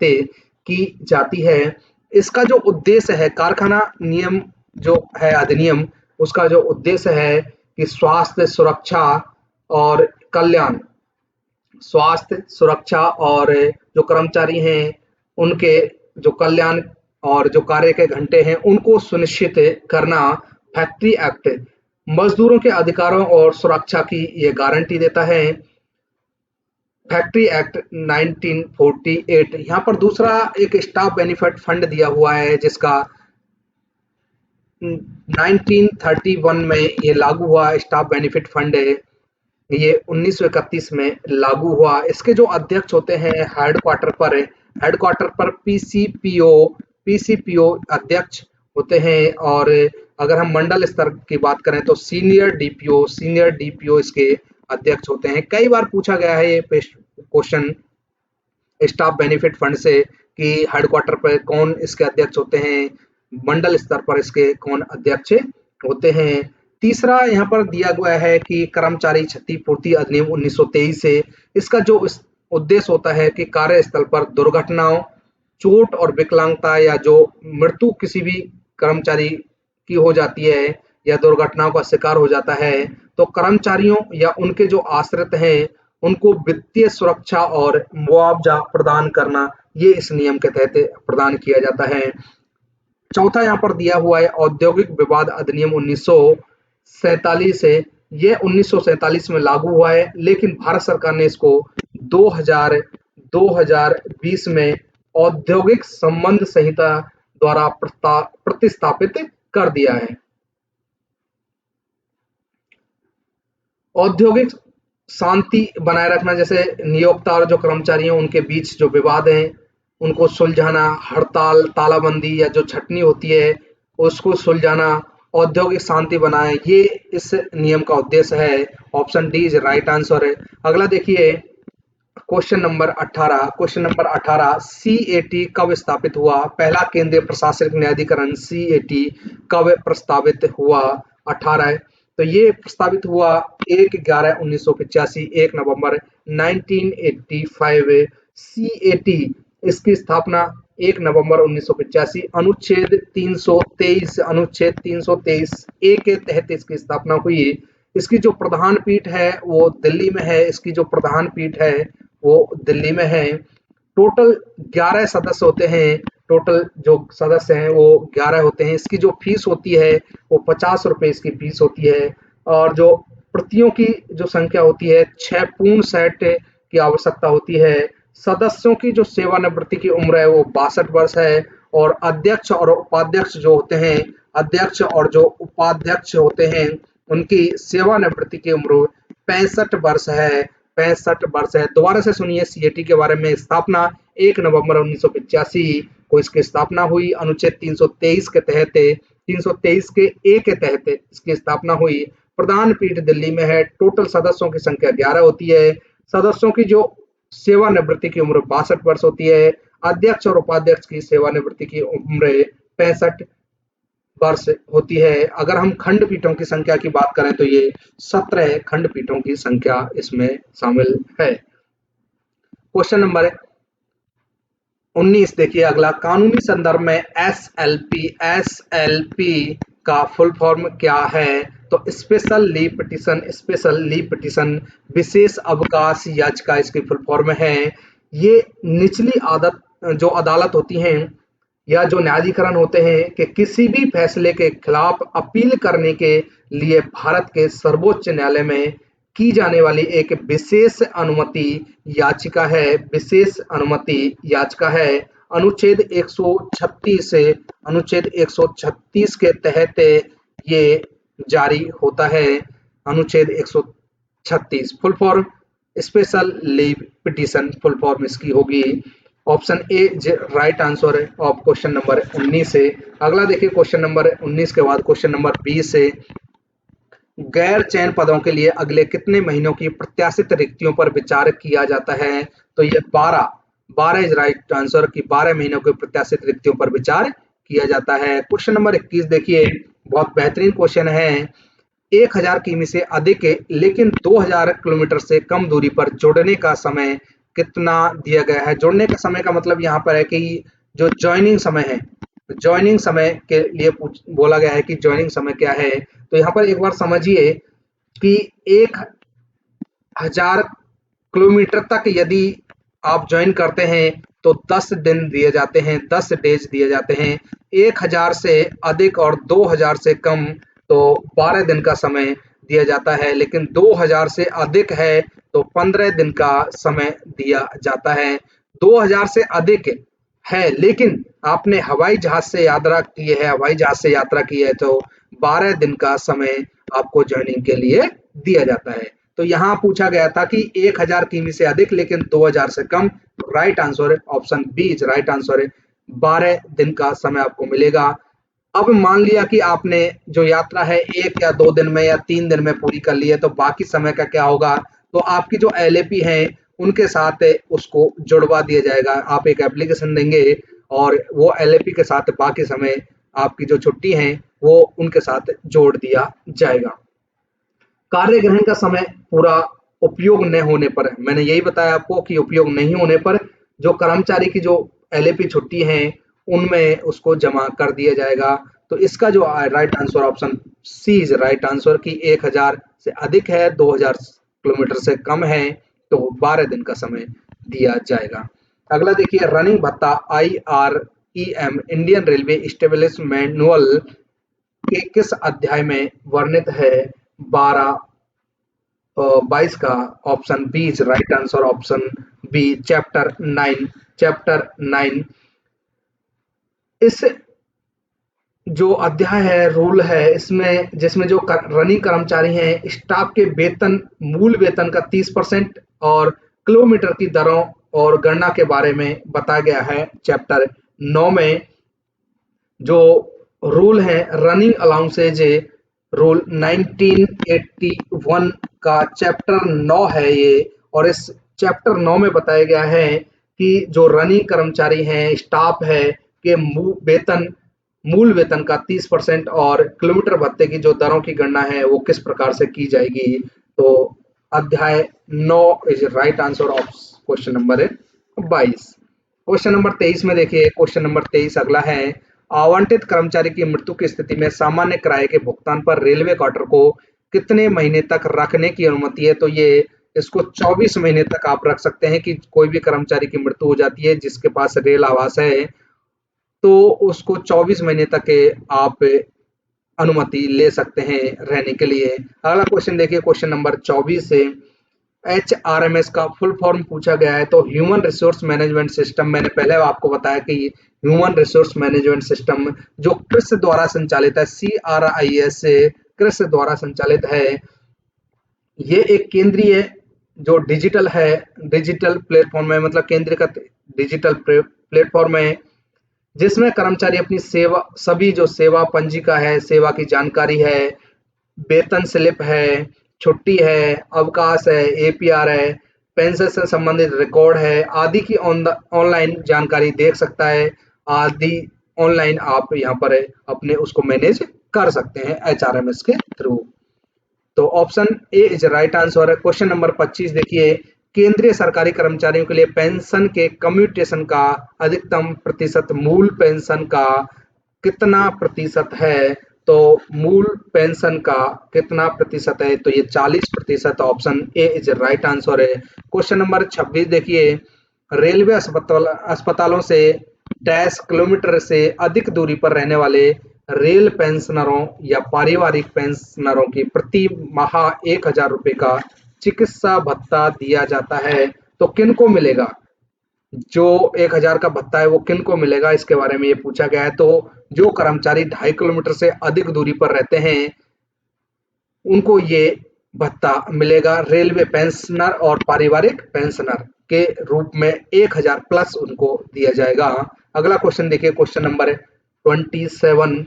की जाती है। इसका जो उद्देश्य है, कारखाना नियम जो है अधिनियम, उसका जो उद्देश्य है कि स्वास्थ्य सुरक्षा और कल्याण, स्वास्थ्य सुरक्षा और जो कर्मचारी हैं उनके जो कल्याण और जो कार्य के घंटे हैं उनको सुनिश्चित करना। फैक्ट्री एक्ट मजदूरों के अधिकारों और सुरक्षा की ये गारंटी देता है। Factory act 1948। यहाँ पर दूसरा एक स्टाफ बेनिफिट फंड दिया हुआ है जिसका 1931 में ये लागू हुआ। स्टाफ बेनिफिट फंड है, ये 1931 में लागू हुआ। इसके जो अध्यक्ष होते हैं हेडक्वार्टर पर पीसीपीओ अध्यक्ष होते हैं। और अगर हम मंडल स्तर की बात करें तो सीनियर डीपीओ इसके अध्यक्ष होते हैं। कई बार पूछा गया है ये क्वेश्चन स्टाफ बेनिफिट फंड से कि हेडक्वार्टर पर कौन इसके अध्यक्ष होते हैं, मंडल स्तर पर इसके कौन अध्यक्ष होते हैं। तीसरा यहाँ पर दिया गया है कि कर्मचारी क्षतिपूर्ति अधिनियम 1923 से इसका जो उद्देश्य होता है कि कार्यस्थल पर दुर्घटनाओं, चोट और विकलांगता या जो मृत्यु किसी भी कर्मचारी की हो जाती है या दुर्घटनाओं का शिकार हो जाता है तो कर्मचारियों या उनके जो आश्रित हैं उनको वित्तीय सुरक्षा और मुआवजा प्रदान करना, ये इस नियम के तहत प्रदान किया जाता है। चौथा यहाँ पर दिया हुआ है औद्योगिक विवाद अधिनियम 1947 से। ये 1947 में लागू हुआ है लेकिन भारत सरकार ने इसको 2020 में औद्योगिक संबंध संहिता द्वारा प्रतिस्थापित कर दिया है। औद्योगिक शांति बनाए रखना, जैसे नियोक्ता और जो कर्मचारी हैं उनके बीच जो विवाद हैं उनको सुलझाना, हड़ताल, तालाबंदी या जो छटनी होती है उसको सुलझाना, औद्योगिक शांति बनाए, ये इस नियम का उद्देश्य है। Option D is right answer है। अगला देखिए क्वेश्चन नंबर 18 सीएटी कब स्थापित हुआ। पहला केंद्रीय प्रशासनिक न्यायाधिकरण सीएटी कब प्रस्तावित हुआ। 18 तो ये प्रस्तावित हुआ 1/11/1985, 1 नवंबर 1985। सीएटी इसकी स्थापना 1 नवंबर 1985 अनुच्छेद 323 ए के तहत इसकी स्थापना हुई। इसकी जो प्रधान पीठ है वो दिल्ली में है। इसकी जो प्रधान पीठ है वो दिल्ली में है। टोटल 11 सदस्य होते हैं। टोटल जो सदस्य हैं वो 11 होते हैं। इसकी जो फीस होती है वो 50 रुपए इसकी फीस होती है। और जो प्रतियों की जो संख्या होती है 6 पूर्ण सेट की आवश्यकता होती है। सदस्यों की जो सेवानिवृत्ति की उम्र है वो 62 वर्ष है। और अध्यक्ष और उपाध्यक्ष जो होते हैं, अध्यक्ष और जो उपाध्यक्ष होते हैं उनकी सेवानिवृत्ति की उम्र 65 वर्ष है। 65 वर्ष है। दोबारा से सुनिए सीएटी के बारे में। स्थापना 1 नवंबर 1985 को इसकी स्थापना हुई। अनुच्छेद 323 के तहत 323 के ए के तहत इसकी स्थापना हुई। प्रधान पीठ दिल्ली में है। टोटल सदस्यों की संख्या 11 होती है। सदस्यों की जो सेवानिवृत्ति की उम्र 62 वर्ष होती है। अध्यक्ष और उपाध्यक्ष की सेवानिवृत्ति की उम्र 65 वर्ष होती है। अगर हम खंडपीठों की संख्या की बात करें तो ये 17 खंडपीठों की संख्या इसमें शामिल है। क्वेश्चन नंबर 19 देखिए अगला, कानूनी संदर्भ में एसएलपी का फुल फॉर्म क्या है। तो स्पेशल लीव पिटिशन विशेष अवकाश याचिका इसकी फुल फॉर्म है। ये निचली जो अदालत होती हैं या जो न्यायाधिकरण होते हैं कि किसी भी फैसले के खिलाफ अपील करने के लिए भारत के सर्वोच्च न्यायालय में की जाने वाली एक विशेष अनुमति याचिका है। विशेष अनुमति याचिका है। अनुच्छेद 136 के तहत ये जारी होता है। अनुच्छेद 136 full form special leave petition full form इसकी होगी। ऑप्शन ए राइट आंसर है ऑफ क्वेश्चन नंबर 19 से। अगला देखिए क्वेश्चन नंबर 19 के बाद क्वेश्चन नंबर 20 से, गैर चयन पदों के लिए अगले कितने महीनों की प्रत्याशित रिक्तियों पर विचार किया जाता है? तो ये 12 12 इज राइट आंसर की 12 महीनों की प्रत्याशित रिक्तियों पर विचार किया जाता है। क्वेश्चन नंबर 21 देखिए, बहुत बेहतरीन क्वेश्चन है। 1000 किमी से अधिक लेकिन 2000 किलोमीटर से कम दूरी पर जुड़ने का समय कितना दिया गया है? जुड़ने का समय का मतलब यहाँ पर है कि जो ज्वाइनिंग समय है, ज्वाइनिंग समय के लिए बोला गया है कि ज्वाइनिंग समय क्या है। तो यहाँ पर एक बार समझिए कि 1000 किलोमीटर तक यदि आप ज्वाइन करते हैं तो 10 दिन दिए जाते हैं, 10 डेज दिए जाते हैं। 1000 से अधिक और 2000 से कम तो 12 दिन का समय दिया जाता है, लेकिन 2000 से अधिक है तो 15 दिन का समय दिया जाता है। 2000 से अधिक है लेकिन आपने हवाई जहाज से यात्रा की है, हवाई जहाज से यात्रा की है तो 12 दिन का समय आपको ज्वाइनिंग के लिए दिया जाता है। तो यहाँ पूछा गया था कि 1000 किमी से अधिक लेकिन 2000 से कम। राइट आंसर है option B is right answer है, 12 दिन का समय आपको मिलेगा। अब मान लिया कि आपने जो यात्रा है 1 या 2 दिन में या 3 दिन में पूरी कर ली है, तो बाकी समय का क्या होगा? तो आपकी जो एलएपी है उनके साथ उसको जुड़वा दिया जाएगा। आप एक एप्लीकेशन देंगे और वो एलएपी के साथ बाकी समय आपकी जो छुट्टी है वो उनके साथ जोड़ दिया जाएगा। कार्य ग्रहण का समय पूरा उपयोग न होने पर, मैंने यही बताया आपको कि उपयोग नहीं होने पर जो कर्मचारी की जो एलएपी छुट्टी है उनमें उसको जमा कर दिया जाएगा। तो इसका जो right answer option C is right answer की 1000 से अधिक है, 2000 किलोमीटर से कम है तो 12 दिन का समय दिया जाएगा। अगला देखिए, रनिंग भत्ता IREM Indian railway establish manual के किस अध्याय में वर्णित है? 12 22 का option B is right answer option b chapter 9। Chapter 9 इस जो अध्याय है, रूल है इसमें, जिसमें जो रनिंग कर्मचारी हैं स्टाफ के वेतन, मूल वेतन का 30% और किलोमीटर की दरों और गणना के बारे में बताया गया है। चैप्टर 9 में जो रूल है रनिंग अलाउंसेज रूल 1981 का चैप्टर 9 है ये। और इस चैप्टर 9 में बताया गया है कि जो रनिंग कर्मचारी हैं, स्टाफ है के वेतन, मूल वेतन का 30% और किलोमीटर भत्ते की जो दरों की गणना है वो किस प्रकार से की जाएगी। तो अध्याय 9 is right answer of question number 22। Question number 23 में देखिए, क्वेश्चन नंबर 23 अगला है, आवंटित कर्मचारी की मृत्यु की स्थिति में सामान्य किराए के भुगतान पर रेलवे क्वार्टर को कितने महीने तक रखने की अनुमति है? तो ये इसको 24 महीने तक आप रख सकते हैं कि कोई भी कर्मचारी की मृत्यु हो जाती है जिसके पास रेल आवास है तो उसको 24 महीने तक आप अनुमति ले सकते हैं रहने के लिए। अगला क्वेश्चन देखिए, क्वेश्चन नंबर 24 से, HRMS का फुल फॉर्म पूछा गया है तो ह्यूमन रिसोर्स मैनेजमेंट सिस्टम। मैंने पहले आपको बताया कि ह्यूमन रिसोर्स मैनेजमेंट सिस्टम जो क्रिस द्वारा संचालित है, CRIS क्रिस द्वारा संचालित है। ये एक केंद्रीय जो डिजिटल है, डिजिटल प्लेटफॉर्म है, मतलब केंद्रीकृत डिजिटल प्लेटफॉर्म है जिसमें कर्मचारी अपनी सेवा, सभी जो सेवा पंजिका है, सेवा की जानकारी है, वेतन स्लिप है, छुट्टी है, अवकाश है, APR है, पेंशन से संबंधित रिकॉर्ड है आदि की ऑनलाइन जानकारी देख सकता है। आदि ऑनलाइन आप यहाँ पर अपने उसको मैनेज कर सकते हैं HRMS के थ्रू। तो option A is right answer है। क्वेश्चन नंबर 25 देखिए, केंद्रीय सरकारी कर्मचारियों के लिए पेंशन के कम्यूटेशन का अधिकतम प्रतिशत मूल पेंशन का कितना प्रतिशत है? तो मूल पेंशन का कितना प्रतिशत है? तो ये 40%। Option A is right answer है। क्वेश्चन नंबर 26 देखिए, रेलवे अस्पतालों से डैश किलोमीटर से अधिक दूरी पर रहने वाले रेल पेंशनरों या पारिवारिक पेंशनरों की प्रति माह 1000 रुपये का चिकित्सा भत्ता दिया जाता है तो किन को मिलेगा? जो 1000 का भत्ता है वो किन को मिलेगा, इसके बारे में ये पूछा गया है। तो जो कर्मचारी 2.5 किलोमीटर से अधिक दूरी पर रहते हैं उनको ये भत्ता मिलेगा, रेलवे पेंशनर और पारिवारिक पेंशनर के रूप में 1000 प्लस उनको दिया जाएगा। अगला क्वेश्चन देखिए, क्वेश्चन नंबर 27।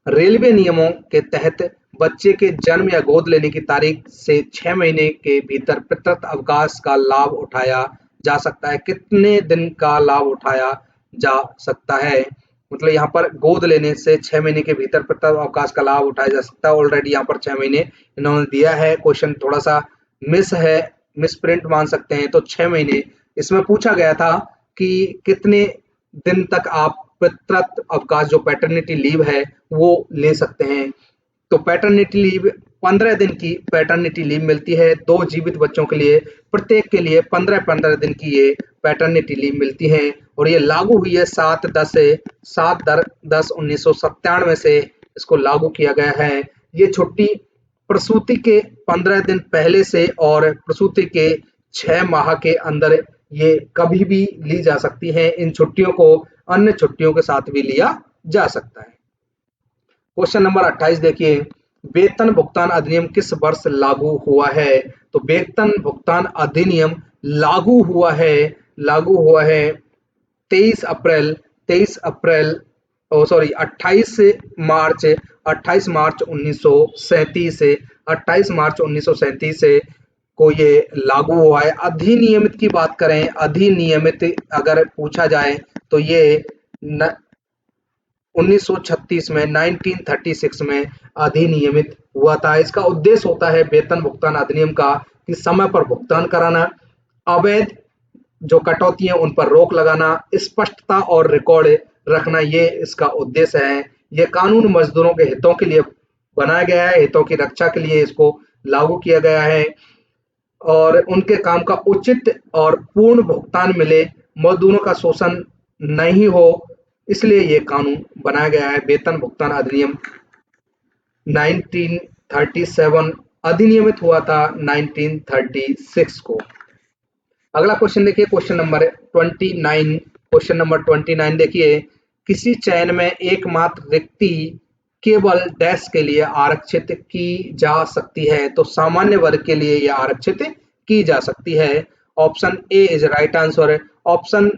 रेलवे नियमों के तहत बच्चे के जन्म या गोद लेने की तारीख से 6 महीने के भीतर पितृत्व अवकाश का लाभ उठाया जा सकता है। कितने दिन का लाभ उठाया जा सकता है? मतलब यहाँ पर गोद लेने से 6 महीने के भीतर पितृत्व अवकाश का लाभ उठाया जा सकता है। ऑलरेडी यहाँ पर 6 महीने इन्होंने दिया है। क्वेश्चन थोड़ा सा मिस है, मिस प्रिंट मान सकते हैं। तो 6 महीने इसमें पूछा गया था कि कितने दिन तक आप पितृत्व अवकाश जो पैटर्निटी लीव है वो ले सकते हैं। तो पैटर्निटी लीव 15 दिन की पैटर्निटी लीव मिलती है 2 जीवित बच्चों के लिए। प्रत्येक के लिए 15-15 दिन की ये पैटर्निटी लीव मिलती है और ये लागू हुई है 7/10/1997 से इसको लागू किया गया है। ये छुट्टी प्रसूति के 15 दिन पहले से और प्रसूति के 6 माह के अंदर ये कभी भी ली जा सकती है। इन छुट्टियों को अन्य छुट्टियों के साथ भी लिया जा सकता है। क्वेश्चन नंबर 28 देखिए, वेतन भुगतान अधिनियम किस वर्ष लागू हुआ है? तो वेतन भुगतान अधिनियम लागू हुआ है 23 अप्रैल 28 मार्च 1937 से 28 मार्च 1937 से को ये लागू हुआ है। अधिनियमित की बात करें, अधिनियमित अगर पूछा जाए तो ये 1936 में 1936 में अधिनियमित हुआ था। इसका उद्देश्य होता है वेतन भुगतान अधिनियम का कि समय पर भुगतान कराना, अवैध जो कटौती है उन पर रोक लगाना, स्पष्टता और रिकॉर्ड रखना, ये इसका उद्देश्य है। ये कानून मजदूरों के हितों के लिए बनाया गया है, हितों की रक्षा के लिए इसको लागू किया गया है और उनके काम का उचित और पूर्ण भुगतान मिले, मजदूरों का शोषण नहीं हो, इसलिए ये कानून बनाया गया है। वेतन भुगतान अधिनियम 1937 अधिनियमित हुआ था 1936 को। अगला क्वेश्चन देखिए, क्वेश्चन नंबर 29। क्वेश्चन नंबर 29 देखिए, किसी चयन में एकमात्र रिक्ति केवल डैश के लिए आरक्षित की जा सकती है? तो सामान्य वर्ग के लिए यह आरक्षित की जा सकती है। Option A is right answer. Option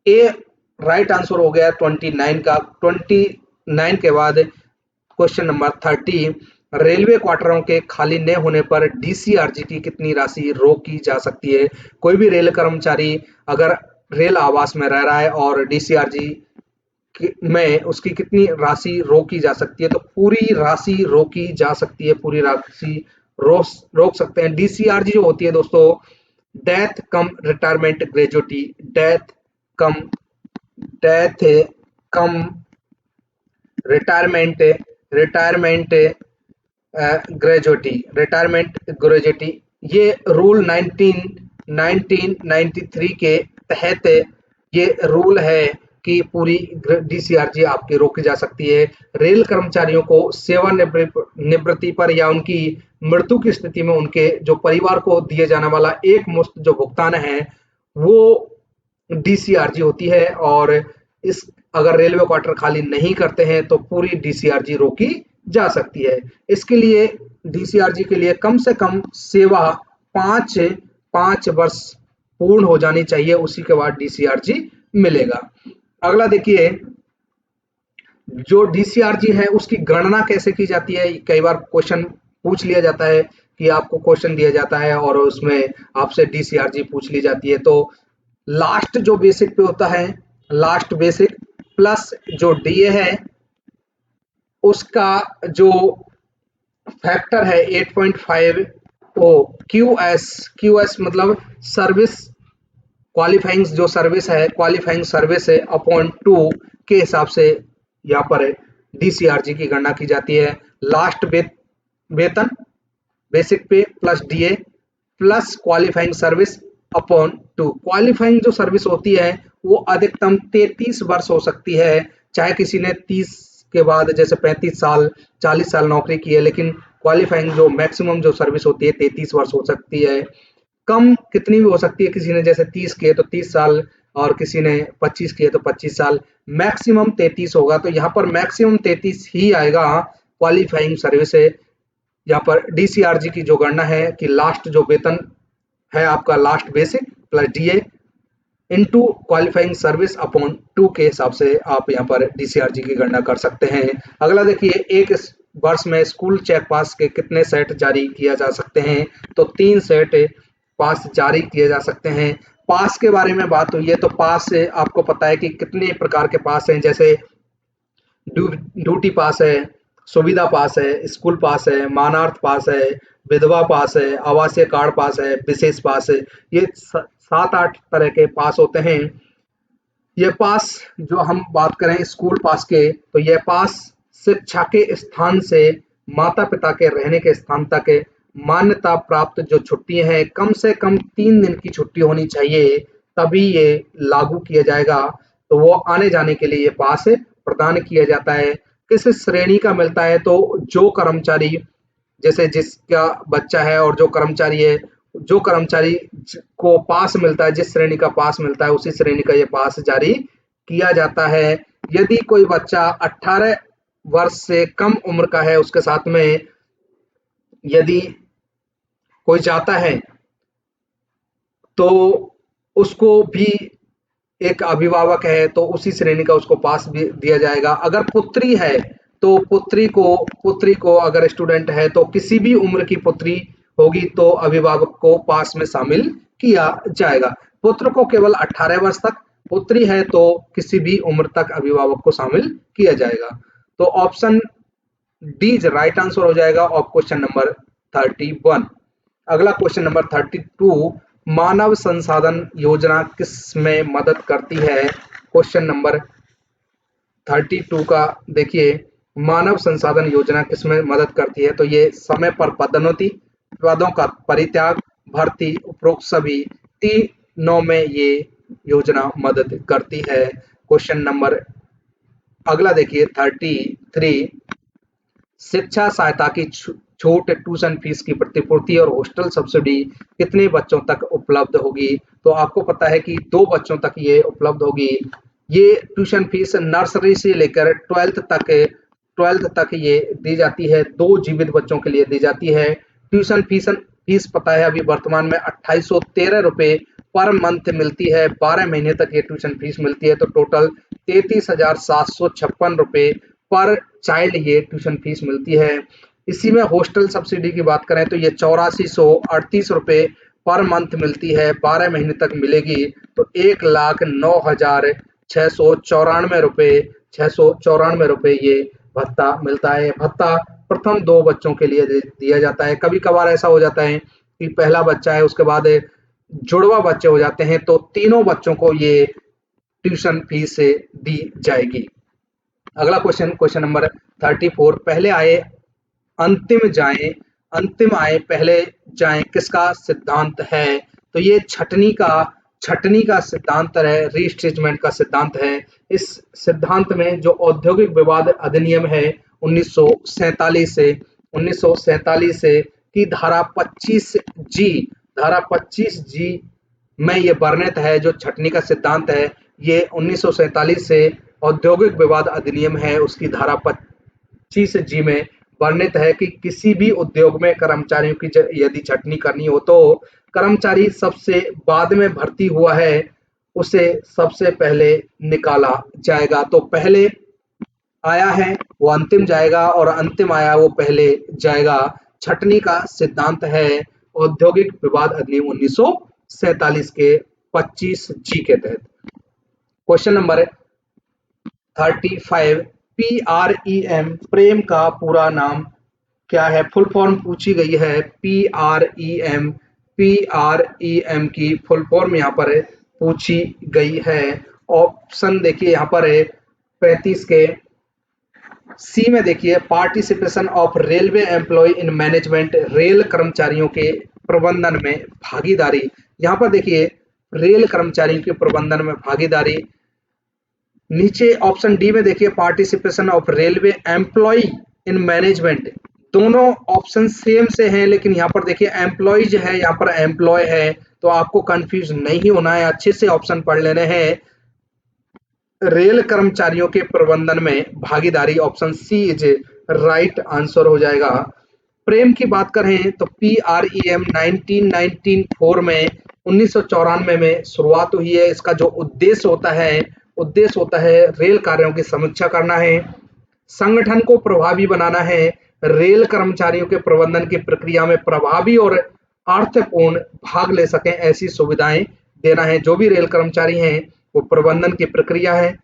A right answer हो गया 29 का। 29 के बाद क्वेश्चन नंबर 30, रेलवे क्वार्टरों के खाली न होने पर डीसीआरजी की कितनी राशि रोकी जा सकती है? कोई भी रेल कर्मचारी अगर रेल आवास में रह रहा है और डीसीआरजी में उसकी कितनी राशि रोकी जा सकती है? तो पूरी राशि रोकी जा सकती है, पूरी राशि रोक सकते हैं। डीसीआरजी जो होती है दोस्तों, डेथ कम रिटायरमेंट ग्रेजुटी, डेथ कम रिटायरमेंट ग्रेजुटी, ये रूल 1993 के तहत ये रूल है कि पूरी डीसीआरजी आपकी रोकी जा सकती है। रेल कर्मचारियों को सेवानिवृत्ति पर या उनकी मृत्यु की स्थिति में उनके जो परिवार को दिए जाने वाला एक मुश्त जो भुगतान है वो डीसीआरजी होती है और इस अगर रेलवे क्वार्टर खाली नहीं करते हैं तो पूरी डीसीआरजी रोकी जा सकती है। इसके लिए डीसीआरजी के लिए कम से कम सेवा 5 वर्ष पूर्ण हो जानी चाहिए, उसी के बाद डीसीआरजी मिलेगा। अगला देखिए, जो डीसीआरजी है उसकी गणना कैसे की जाती है? कई बार क्वेश्चन पूछ लिया जाता है कि आपको क्वेश्चन दिया जाता है और उसमें आपसे डीसीआरजी पूछ ली जाती है। तो लास्ट जो बेसिक पे होता है, लास्ट बेसिक प्लस जो डीए है उसका जो फैक्टर है 8.5 वो क्यूएस मतलब सर्विस क्वालिफाइंग जो सर्विस है, क्वालिफाइंग सर्विस है अपॉन 2 के हिसाब से यहाँ पर डीसीआरजी की गणना की जाती है। लास्ट वेतन बेसिक पे plus DA plus qualifying service upon 2। Qualifying जो सर्विस होती है वो अधिकतम 33 वर्ष हो सकती है, चाहे किसी ने 30 के बाद जैसे 35 साल 40 साल नौकरी की है, लेकिन क्वालिफाइंग जो मैक्सिमम जो सर्विस होती है 33 वर्ष हो सकती है। कम कितनी भी हो सकती है, किसी ने जैसे 30 किए तो 30 साल और किसी ने 25 किए तो 25 साल, मैक्सिमम 33 होगा। तो यहाँ पर मैक्सिमम 33 ही आएगा क्वालिफाइंग सर्विस है। यहाँ पर डीसीआरजी की जो गणना है कि लास्ट जो वेतन है आपका last basic plus DA into qualifying service upon 2 के हिसाब से आप यहाँ पर डीसीआरजी की गणना कर सकते हैं। अगला देखिए, एक वर्ष में स्कूल चेक पास के कितने सेट जारी किया जा सकते हैं? तो 3 सेट पास जारी किए जा सकते हैं। पास के बारे में बात हुई है तो पास से आपको पता है कि कितने प्रकार के पास हैं, जैसे ड्यूटी पास है, सुविधा पास है, स्कूल पास है, मानार्थ पास है, विधवा पास है, आवासीय कार्ड पास है, विशेष पास है। ये 7-8 तरह के पास होते हैं। ये पास जो हम बात करें स्कूल पास के, तो यह पास शिक्षा के स्थान से माता पिता के रहने के स्थान तक मान्यता प्राप्त जो छुट्टियां हैं, कम से कम 3 दिन की छुट्टी होनी चाहिए, तभी ये लागू किया जाएगा। तो वो आने जाने के लिए ये पास प्रदान किया जाता है। किस श्रेणी का मिलता है? तो जो कर्मचारी, जैसे जिसका बच्चा है और जो कर्मचारी है, जो कर्मचारी को पास मिलता है, जिस श्रेणी का पास मिलता है उसी श्रेणी का ये पास जारी किया जाता है। यदि कोई बच्चा 18 वर्ष से कम उम्र का है, उसके साथ में यदि कोई जाता है तो उसको भी, एक अभिभावक है तो उसी श्रेणी का उसको पास भी दिया जाएगा। अगर पुत्री है तो पुत्री को अगर स्टूडेंट है तो किसी भी उम्र की पुत्री होगी तो अभिभावक को पास में शामिल किया जाएगा। पुत्र को केवल 18 वर्ष तक, पुत्री है तो किसी भी उम्र तक अभिभावक को शामिल किया जाएगा। तो option D is right answer हो जाएगा ऑफ क्वेश्चन नंबर 31। अगला क्वेश्चन नंबर 32, मानव संसाधन योजना किस में मदद करती है? क्वेश्चन नंबर 32 का देखिए, मानव संसाधन योजना किस में मदद करती है? तो ये समय पर पदोन्नति, पदों का परित्याग, भर्ती, उपरोक्त सभी तीनों में ये योजना मदद करती है। क्वेश्चन नंबर अगला देखिए 33, शिक्षा सहायता की छूट, ट्यूशन फीस की प्रतिपूर्ति और हॉस्टल सब्सिडी कितने बच्चों तक उपलब्ध होगी? तो आपको पता है कि 2 बच्चों तक ये उपलब्ध होगी। ये ट्यूशन फीस नर्सरी से लेकर 12th तक ये दी जाती है, 2 जीवित बच्चों के लिए दी जाती है। ट्यूशन फीस पता है अभी वर्तमान में 2813 रुपए पर मंथ मिलती है, 12 महीने तक ये ट्यूशन फीस मिलती है, तो टोटल 33,756 रुपए पर चाइल्ड ये ट्यूशन फीस मिलती है। इसी में हॉस्टल सब्सिडी की बात करें तो ये 8438 रुपए पर मंथ मिलती है, 12 महीने तक मिलेगी, तो 1,09,694 रुपए ये भत्ता मिलता है। भत्ता प्रथम 2 बच्चों के लिए दिया जाता है। कभी कभार ऐसा हो जाता है कि पहला बच्चा है, उसके बाद जुड़वा बच्चे हो जाते हैं, तो तीनों बच्चों को ये ट्यूशन फीस दी जाएगी। अगला क्वेश्चन नंबर 34, पहले आए अंतिम आए पहले जाएं किसका सिद्धांत है? तो ये छटनी का सिद्धांत है, रीस्टेटमेंट का सिद्धांत है। इस सिद्धांत में जो औद्योगिक विवाद अधिनियम है 1947 से की धारा 25 जी में ये वर्णित है। जो छटनी का सिद्धांत है ये 1947 से औद्योगिक विवाद अधिनियम है, उसकी धारा 25 जी में वर्णित है कि किसी भी उद्योग में कर्मचारियों की यदि छटनी करनी हो तो कर्मचारी सबसे बाद में भर्ती हुआ है उसे सबसे पहले निकाला जाएगा। तो पहले आया है वो अंतिम जाएगा और अंतिम आया वो पहले जाएगा। छटनी का सिद्धांत है औद्योगिक विवाद अधिनियम 1947 के 25 जी के तहत। क्वेश्चन नंबर 35, PREM प्रेम का पूरा नाम क्या है? फुल फॉर्म पूछी गई है। PREM की फुल फॉर्म यहाँ पर पूछी गई है। ऑप्शन देखिए यहाँ पर है 35 के सी में देखिए, participation of railway employ in management, rail कर्मचारियों के प्रबंधन में भागीदारी। यहाँ पर देखिए रेल कर्मचारियों के प्रबंधन में भागीदारी। नीचे ऑप्शन डी में देखिए participation of railway employ in management. दोनों ऑप्शन सेम से हैं, लेकिन यहाँ पर देखिए एम्प्लॉयज है, यहाँ पर एम्प्लॉय है, तो आपको कंफ्यूज नहीं होना है, अच्छे से ऑप्शन पढ़ लेने हैं। रेल कर्मचारियों के प्रबंधन में भागीदारी, option C is right answer हो जाएगा। प्रेम की बात करें तो PREM 1994 में 1994 में शुरुआत हुई है। इसका जो उद्देश्य होता है रेल कार्यों की समीक्षा करना है, संगठन को प्रभावी बनाना है, रेल कर्मचारियों के प्रबंधन की प्रक्रिया में प्रभावी और अर्थपूर्ण भाग ले सकें ऐसी सुविधाएं देना है। जो भी रेल कर्मचारी हैं वो प्रबंधन की प्रक्रिया है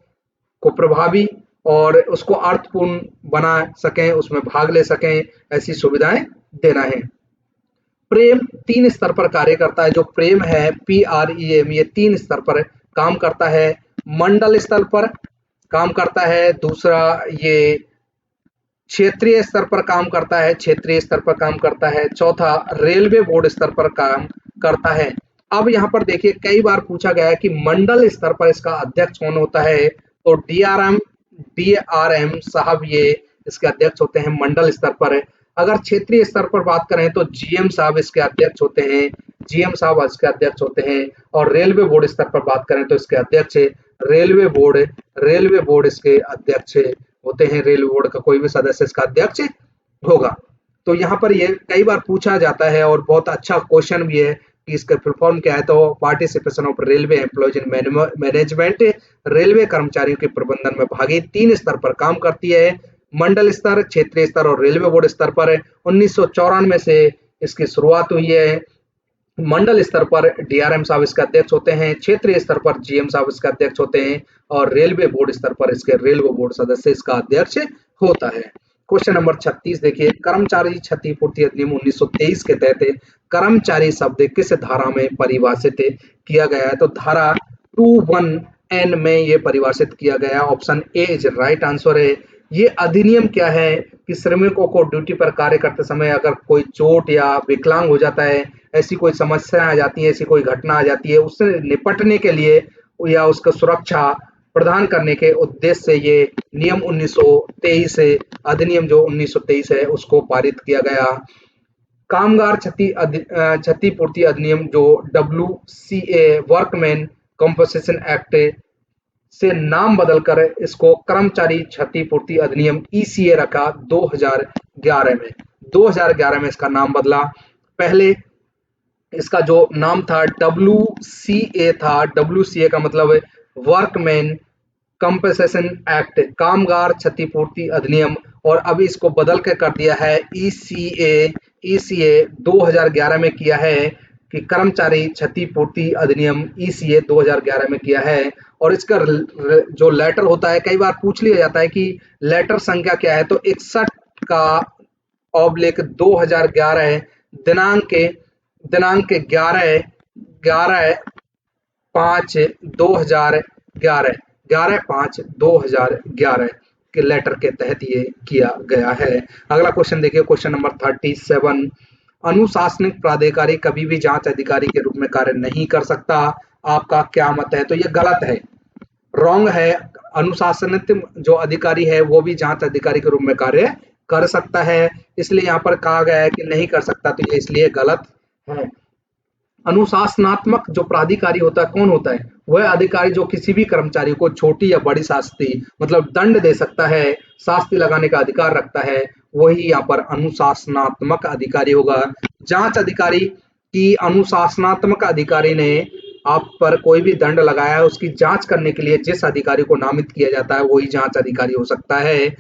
को प्रभावी और उसको अर्थपूर्ण बना सकें, उसमें भाग ले सकें, ऐसी सुविधाएं देना है। प्रेम 3 स्तर पर कार्य करता है। जो प्रेम है PREM ये 3 स्तर पर काम करता है। मंडल स्तर पर काम करता है, दूसरा ये क्षेत्रीय स्तर पर काम करता है, चौथा रेलवे बोर्ड स्तर पर काम करता है। अब यहाँ पर देखिए कई बार पूछा गया है कि मंडल स्तर पर इसका अध्यक्ष कौन होता है, तो DRM साहब ये इसके अध्यक्ष होते हैं मंडल स्तर पर। अगर क्षेत्रीय स्तर पर बात करें तो GM साहब इसके अध्यक्ष होते हैं, और रेलवे बोर्ड स्तर पर बात करें तो इसके अध्यक्ष रेलवे बोर्ड इसके अध्यक्ष होते हैं। रेलवे बोर्ड का कोई भी सदस्य इसका अध्यक्ष होगा। तो यहाँ पर ये कई बार पूछा जाता है और बहुत अच्छा क्वेश्चन भी है कि इसका फुल फॉर्म क्या है, तो participation of railway employees in management, railway कर्मचारियों के प्रबंधन में भागी 3 स्तर पर काम करती है, मंडल स्तर, क्षेत्रीय स्तर और रेलवे बोर्ड स्तर पर। 1994 से इसकी शुरुआत हुई है। मंडल स्तर पर DRM साहब इसके अध्यक्ष होते हैं, क्षेत्रीय स्तर पर GM साहब इसके अध्यक्ष होते हैं और रेलवे बोर्ड स्तर पर इसके रेलवे बोर्ड सदस्य इसका अध्यक्ष होता है। क्वेश्चन नंबर 36 देखिए, कर्मचारी क्षतिपूर्ति अधिनियम 1923 के तहत कर्मचारी शब्द किस धारा में परिभाषित किया गया है, तो धारा 21N में ये परिभाषित किया गया। Option A is right answer है। ये अधिनियम क्या है कि श्रमिकों को ड्यूटी पर कार्य करते समय अगर कोई चोट या विकलांग हो जाता है, ऐसी कोई समस्या आ जाती है, ऐसी कोई घटना आ जाती है, उससे निपटने के लिए या उसका सुरक्षा प्रदान करने के उद्देश्य से ये नियम 1923 अधिनियम जो 1923 है उसको पारित किया गया। कामगार क्षतिपूर्ति अधिनियम जो WCA वर्कमैन कंपनसेशन एक्ट से नाम बदलकर इसको कर्मचारी क्षतिपूर्ति अधिनियम ECA रखा 2011 में। 2011 में इसका नाम बदला। पहले इसका जो नाम था WCA था। WCA का मतलब वर्कमैन कंपनसेशन एक्ट, कामगार क्षतिपूर्ति अधिनियम, और अभी इसको बदल के कर दिया है ECA 2011 में किया है कि कर्मचारी क्षतिपूर्ति अधिनियम ECA 2011 में किया है। और इसका जो लेटर होता है, कई बार पूछ लिया जाता है कि लेटर संख्या क्या है, तो 61 का ऑब्लिक 2011 दिनांक 11/5/2011 के लेटर के तहत ये किया गया है। अगला क्वेश्चन देखिए, क्वेश्चन नंबर 37, अनुशासनिक प्राधिकारी कभी भी जांच अधिकारी के रूप में कार्य नहीं कर सकता। आपका क्या मत है, तो ये गलत है, रॉन्ग है। अनुशासनिक जो अधिकारी है वो भी जांच अधिकारी के रूप में कार्य कर सकता है, इसलिए यहाँ पर कहा गया है कि नहीं कर सकता, तो ये इसलिए गलत है। अनुशासनात्मक जो प्राधिकारी होता है कौन होता है, वह अधिकारी जो किसी भी कर्मचारी को छोटी या बड़ी शास्ति मतलब दंड दे सकता है, शास्ति लगाने का अधिकार रखता है, वही यहाँ पर अनुशासनात्मक अधिकारी होगा। जांच अधिकारी की अनुशासनात्मक अधिकारी ने आप पर कोई भी दंड लगाया है, उसकी जांच करने के लिए जिस अधिकारी को नामित किया जाता है वही जांच अधिकारी हो सकता है।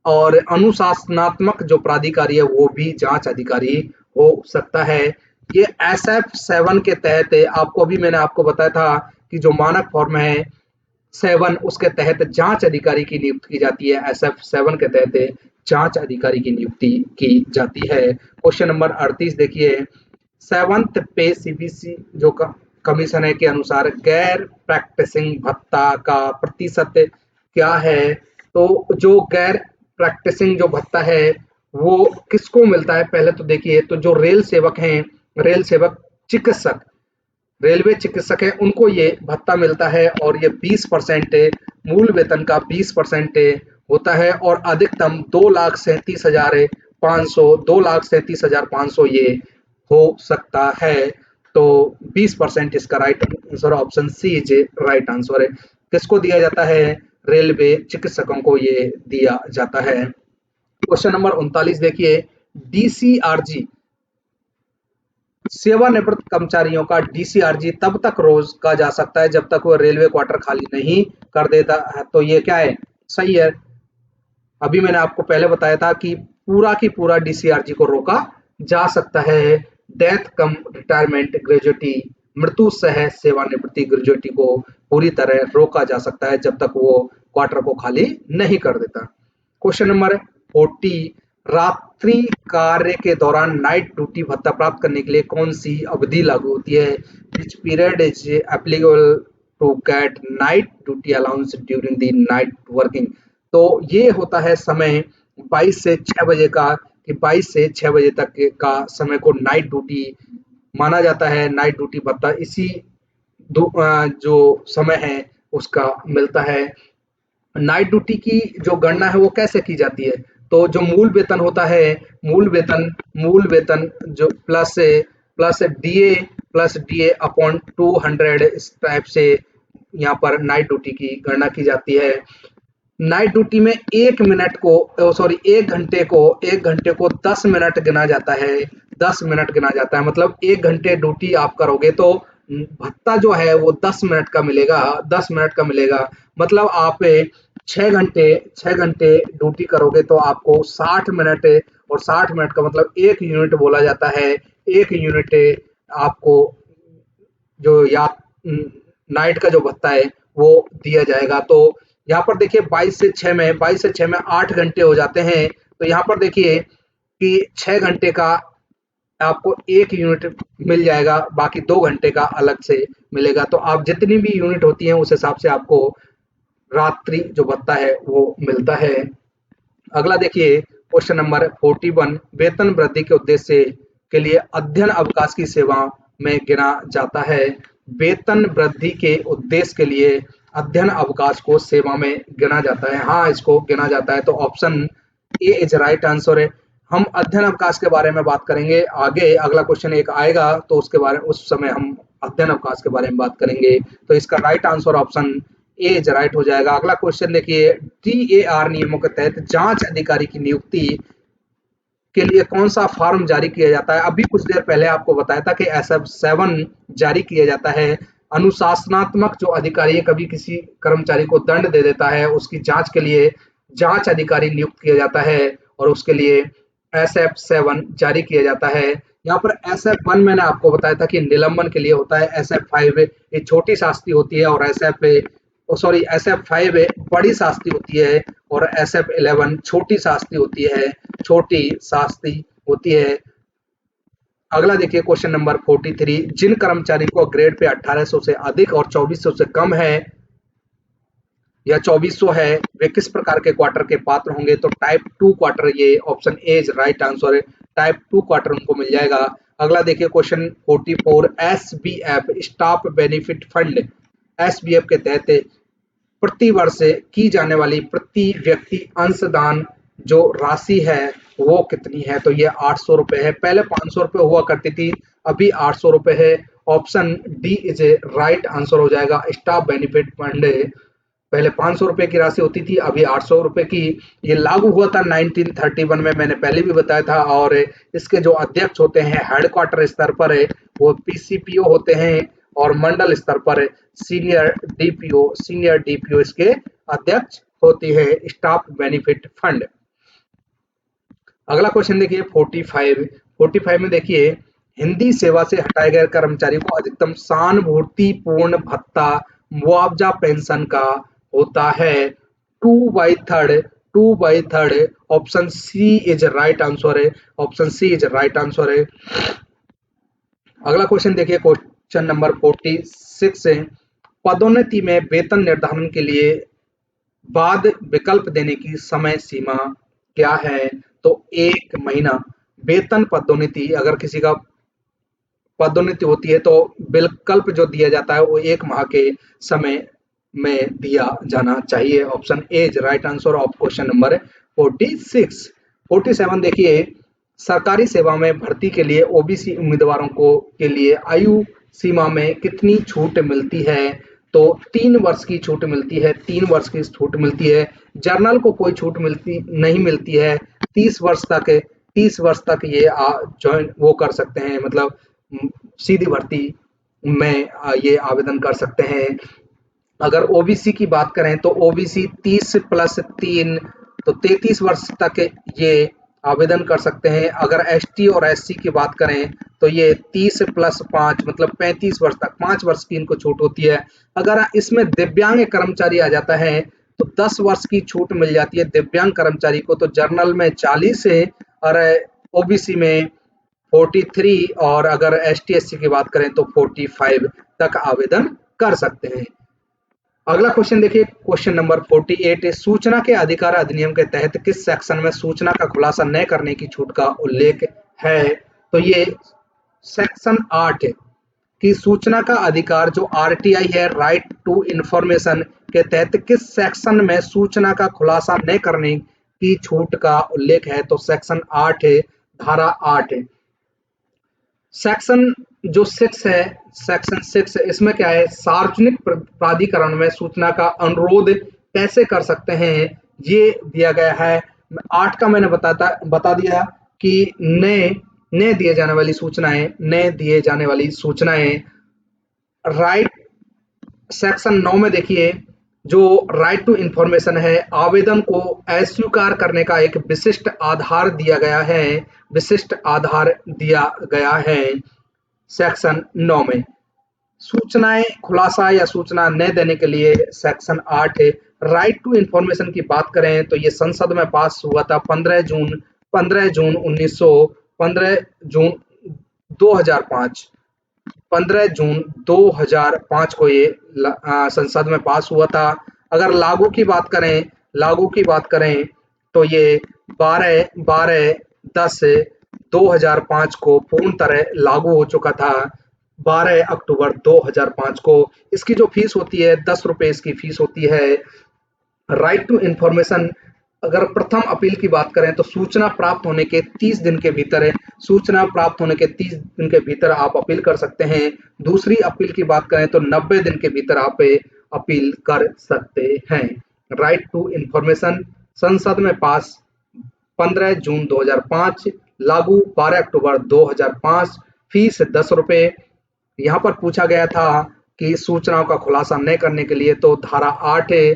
और अनुशासनात्मक जो प्राधिकारी है वो भी जांच अधिकारी हो सकता है। ये SF7 के तहत आपको भी मैंने आपको बताया था कि जो मानक फॉर्म है 7 उसके तहत जांच अधिकारी की नियुक्ति की जाती है। SF7 के तहत जांच अधिकारी की नियुक्ति की जाती है। क्वेश्चन नंबर 38 देखिए, 7th पे CBC जो कमीशन है के अनुसार गैर प्रैक्टिसिंग भत्ता का प्रतिशत क्या है, तो जो गैर प्रैक्टिसिंग जो भत्ता है वो किसको मिलता है, पहले तो देखिए, तो जो रेल सेवक हैं, रेल सेवक चिकित्सक, रेलवे चिकित्सक है, उनको ये भत्ता मिलता है और ये 20% मूल वेतन का 20% होता है और अधिकतम 2,37,500 ये हो सकता है। तो 20% इसका right answer option C is right answer है। किसको दिया जाता है, रेलवे चिकित्सकों को ये दिया जाता है। क्वेश्चन नंबर 39 देखिए, डीसीआरजी, सेवानिवृत्त कर्मचारियों का डीसीआरजी तब तक रोका जा सकता है जब तक वो रेलवे क्वार्टर खाली नहीं कर देता है। तो ये क्या है, सही है। अभी मैंने आपको पहले बताया था कि पूरा की पूरा डीसीआरजी को रोका जा सकता है। डेथ कम रिटायरमेंट ग्रेजुएटी, मृत्यु सह सेवानिवृत्ति ग्रेजुएटी को पूरी तरह रोका जा सकता है जब तक वो क्वार्टर को खाली नहीं कर देता। क्वेश्चन नंबर 40, रात्रि कार्य के दौरान नाइट ड्यूटी भत्ता प्राप्त करने के लिए कौन सी अवधि लागू होती है? Which period is applicable to get night duty allowance during the night working? तो ये होता है समय 22 से 6 बजे का, कि 22 से 6 बजे तक का समय को नाइट ड्यूटी माना जाता है। नाइट ड्यूटी भत्ता इसी जो समय है उसका मिलता है। नाइट ड्यूटी की जो गणना है वो कैसे की जाती है? तो जो मूल वेतन होता है, मूल वेतन जो प्लस डीए अपॉन 200, इस टाइप से यहाँ पर नाइट ड्यूटी की गणना की जाती है। नाइट ड्यूटी में 1 घंटे को 10 मिनट गिना जाता है। 10 मिनट गिना जाता है, मतलब 1 घंटे ड्यूटी आप करोगे तो भत्ता जो है वो 10 मिनट का मिलेगा। 10 मिनट का मिलेगा, मतलब आप 6 घंटे ड्यूटी करोगे तो आपको 60 मिनट, और 60 मिनट का मतलब 1 यूनिट बोला जाता है। 1 यूनिट आपको जो या नाइट का जो भत्ता है वो दिया जाएगा। तो यहाँ पर देखिए 22 से 6 में 8 घंटे हो जाते हैं। तो यहाँ पर देखिए कि 6 घंटे का आपको 1 यूनिट मिल जाएगा, बाकी 2 घंटे का अलग से मिलेगा। तो आप जितनी भी यूनिट होती हैं उस हिसाब से आपको रात्रि जो भत्ता है वो मिलता है। अगला देखिए क्वेश्चन नंबर 41, वेतन वृद्धि के उद्देश्य के लिए अध्ययन अवकाश की सेवा में गिना जाता है। वेतन वृद्धि के उद्देश्य के लिए अध्ययन अवकाश को सेवा में गिना जाता है। हाँ, इसको गिना जाता है, तो option A is right answer है। हम अध्ययन अवकाश के बारे में बात करेंगे आगे, अगला क्वेश्चन एक आएगा तो उसके बारे उस समय हम अध्ययन अवकाश के बारे में बात करेंगे। तो इसका right answer option A is right हो जाएगा। अगला क्वेश्चन देखिए, टीएआर नियमों के तहत जांच अधिकारी की नियुक्ति के लिए कौन सा फॉर्म जारी किया जाता है? अभी कुछ देर पहले आपको बताया था कि SF7 जारी किया जाता है। अनुशासनात्मक जो अधिकारी है, कभी किसी कर्मचारी को दंड दे देता है, उसकी जांच के लिए जांच अधिकारी नियुक्त किया जाता है और उसके लिए SF7 जारी किया जाता है। यहाँ पर SF1 मैंने आपको बताया था कि निलंबन के लिए होता है। SF5 ये छोटी शास्ति होती है और SF5 बड़ी शास्ति होती है और SF11 छोटी शास्ति होती है। अगला देखिए क्वेश्चन नंबर 43, जिन कर्मचारी को ग्रेड पे 1800 से अधिक और 2400 से कम है या 2400 है, वे किस प्रकार के क्वार्टर के पात्र होंगे? तो टाइप 2 क्वार्टर, ये option A is right answer है। टाइप 2 क्वार्टर उनको मिल जाएगा। अगला देखिए question 44, SBF staff benefit fund, SBF के तहत प्रति वर्ष की जाने वाली प्रति व्यक्ति अंशदान जो राशि है वो कितनी है? तो ये 800 रुपए है। पहले 500 रुपए हुआ करती थी, अभी 800 रुपए है। Option D is a right answer हो जाएगा। स्टाफ बेनिफिट फंड पहले 500 रुपए की राशि होती थी, अभी 800 रुपए की। ये लागू हुआ था 1931 में, मैंने पहले भी बताया था। और इसके जो अध्यक्ष होते हैं हेडक्वार्टर स्तर पर है वो PCPO होते हैं और मंडल स्तर पर सीनियर DPO इसके अध्यक्ष होती है। Staff benefit fund. अगला क्वेश्चन देखिए 45 में देखिए, हिंदी सेवा से हटाए गए कर्मचारी को अधिकतम सहानुभूतिपूर्ण भत्ता मुआवजा पेंशन का होता है 2/3। Option C is right answer है। Option C is right answer है। अगला क्वेश्चन देखिए क्वेश्चन नंबर 46 है, पदोन्नति में वेतन निर्धारण के लिए बाद विकल्प देने की समय सीमा क्या है? तो 1 महीना। वेतन पदोन्नति, अगर किसी का पदोन्नति होती है तो विकल्प जो दिया जाता है वो 1 माह के समय में दिया जाना चाहिए। Option A is right answer of question number 46। 47 देखिए, सरकारी सेवा में भर्ती के लिए OBC उम्मीदवारों को के लिए आयु सीमा में कितनी छूट मिलती है? तो 3 वर्ष की छूट मिलती है। 3 वर्ष की छूट मिलती है। जर्नल को कोई छूट नहीं मिलती है। 30 वर्ष तक 30 वर्ष तक ये ज्वाइन वो कर सकते हैं, मतलब सीधी भर्ती में ये आवेदन कर सकते हैं। अगर ओबीसी की बात करें तो ओबीसी 30 प्लस 3 तो 33 वर्ष तक ये आवेदन कर सकते हैं। अगर एसटी और एससी की बात करें तो ये 30 प्लस 5 मतलब 35 वर्ष तक, 5 वर्ष की इनको छूट होती है। अगर इसमें दिव्यांग कर्मचारी आ जाता है तो 10 वर्ष की छूट मिल जाती है दिव्यांग कर्मचारी को। तो जर्नल में 40 है और ओबीसी में 43 और अगर एसटी एससी की बात करें तो 45 तक आवेदन कर सकते हैं। अगला क्वेश्चन देखिए, क्वेश्चन नंबर 48 है, सूचना के अधिकार अधिनियम के तहत किस सेक्शन में सूचना का खुलासा न करने की छूट का उल्लेख है? तो ये सेक्शन 8 की सूचना का अधिकार जो आरटीआई है, राइट टू इंफॉर्मेशन के तहत किस सेक्शन में सूचना का खुलासा न करने की छूट का उल्लेख है? तो सेक्शन 8 है, धारा 8 है। सेक्शन जो 6 है, सेक्शन 6 इसमें क्या है, सार्वजनिक प्राधिकरण में सूचना का अनुरोध कैसे कर सकते हैं ये दिया गया है। 8 का मैंने बता दिया कि नए दिए जाने वाली सूचनाएं राइट। सेक्शन 9 में देखिए जो राइट टू इंफॉर्मेशन है, आवेदन को अस्वीकार करने का एक विशिष्ट आधार दिया गया है, विशिष्ट आधार दिया गया है सेक्शन 9 में। सूचनाएं खुलासा या सूचना न देने के लिए सेक्शन 8 है। राइट टू इंफॉर्मेशन की बात करें तो ये संसद में पास हुआ था 15 जून 2005 15 जून 2005 को ये संसद में पास हुआ था। अगर लागू की बात करें तो ये 12/10/2005 को पूर्ण तरह लागू हो चुका था, 12 अक्टूबर 2005 को। इसकी जो फीस होती है 10 रुपए इसकी फीस होती है। राइट टू इंफॉर्मेशन, अगर प्रथम अपील की बात करें तो सूचना प्राप्त होने के 30 दिन के भीतर आप अपील कर सकते हैं। दूसरी अपील की बात करें तो 90 दिन के भीतर आप अपील कर सकते हैं। राइट टू इंफॉर्मेशन संसद में पास 15 जून 2005, लागू 12 अक्टूबर 2005, फीस 10 रुपए। यहाँ पर पूछा गया था कि सूचनाओं का खुलासा न करने के लिए तो धारा 8 है,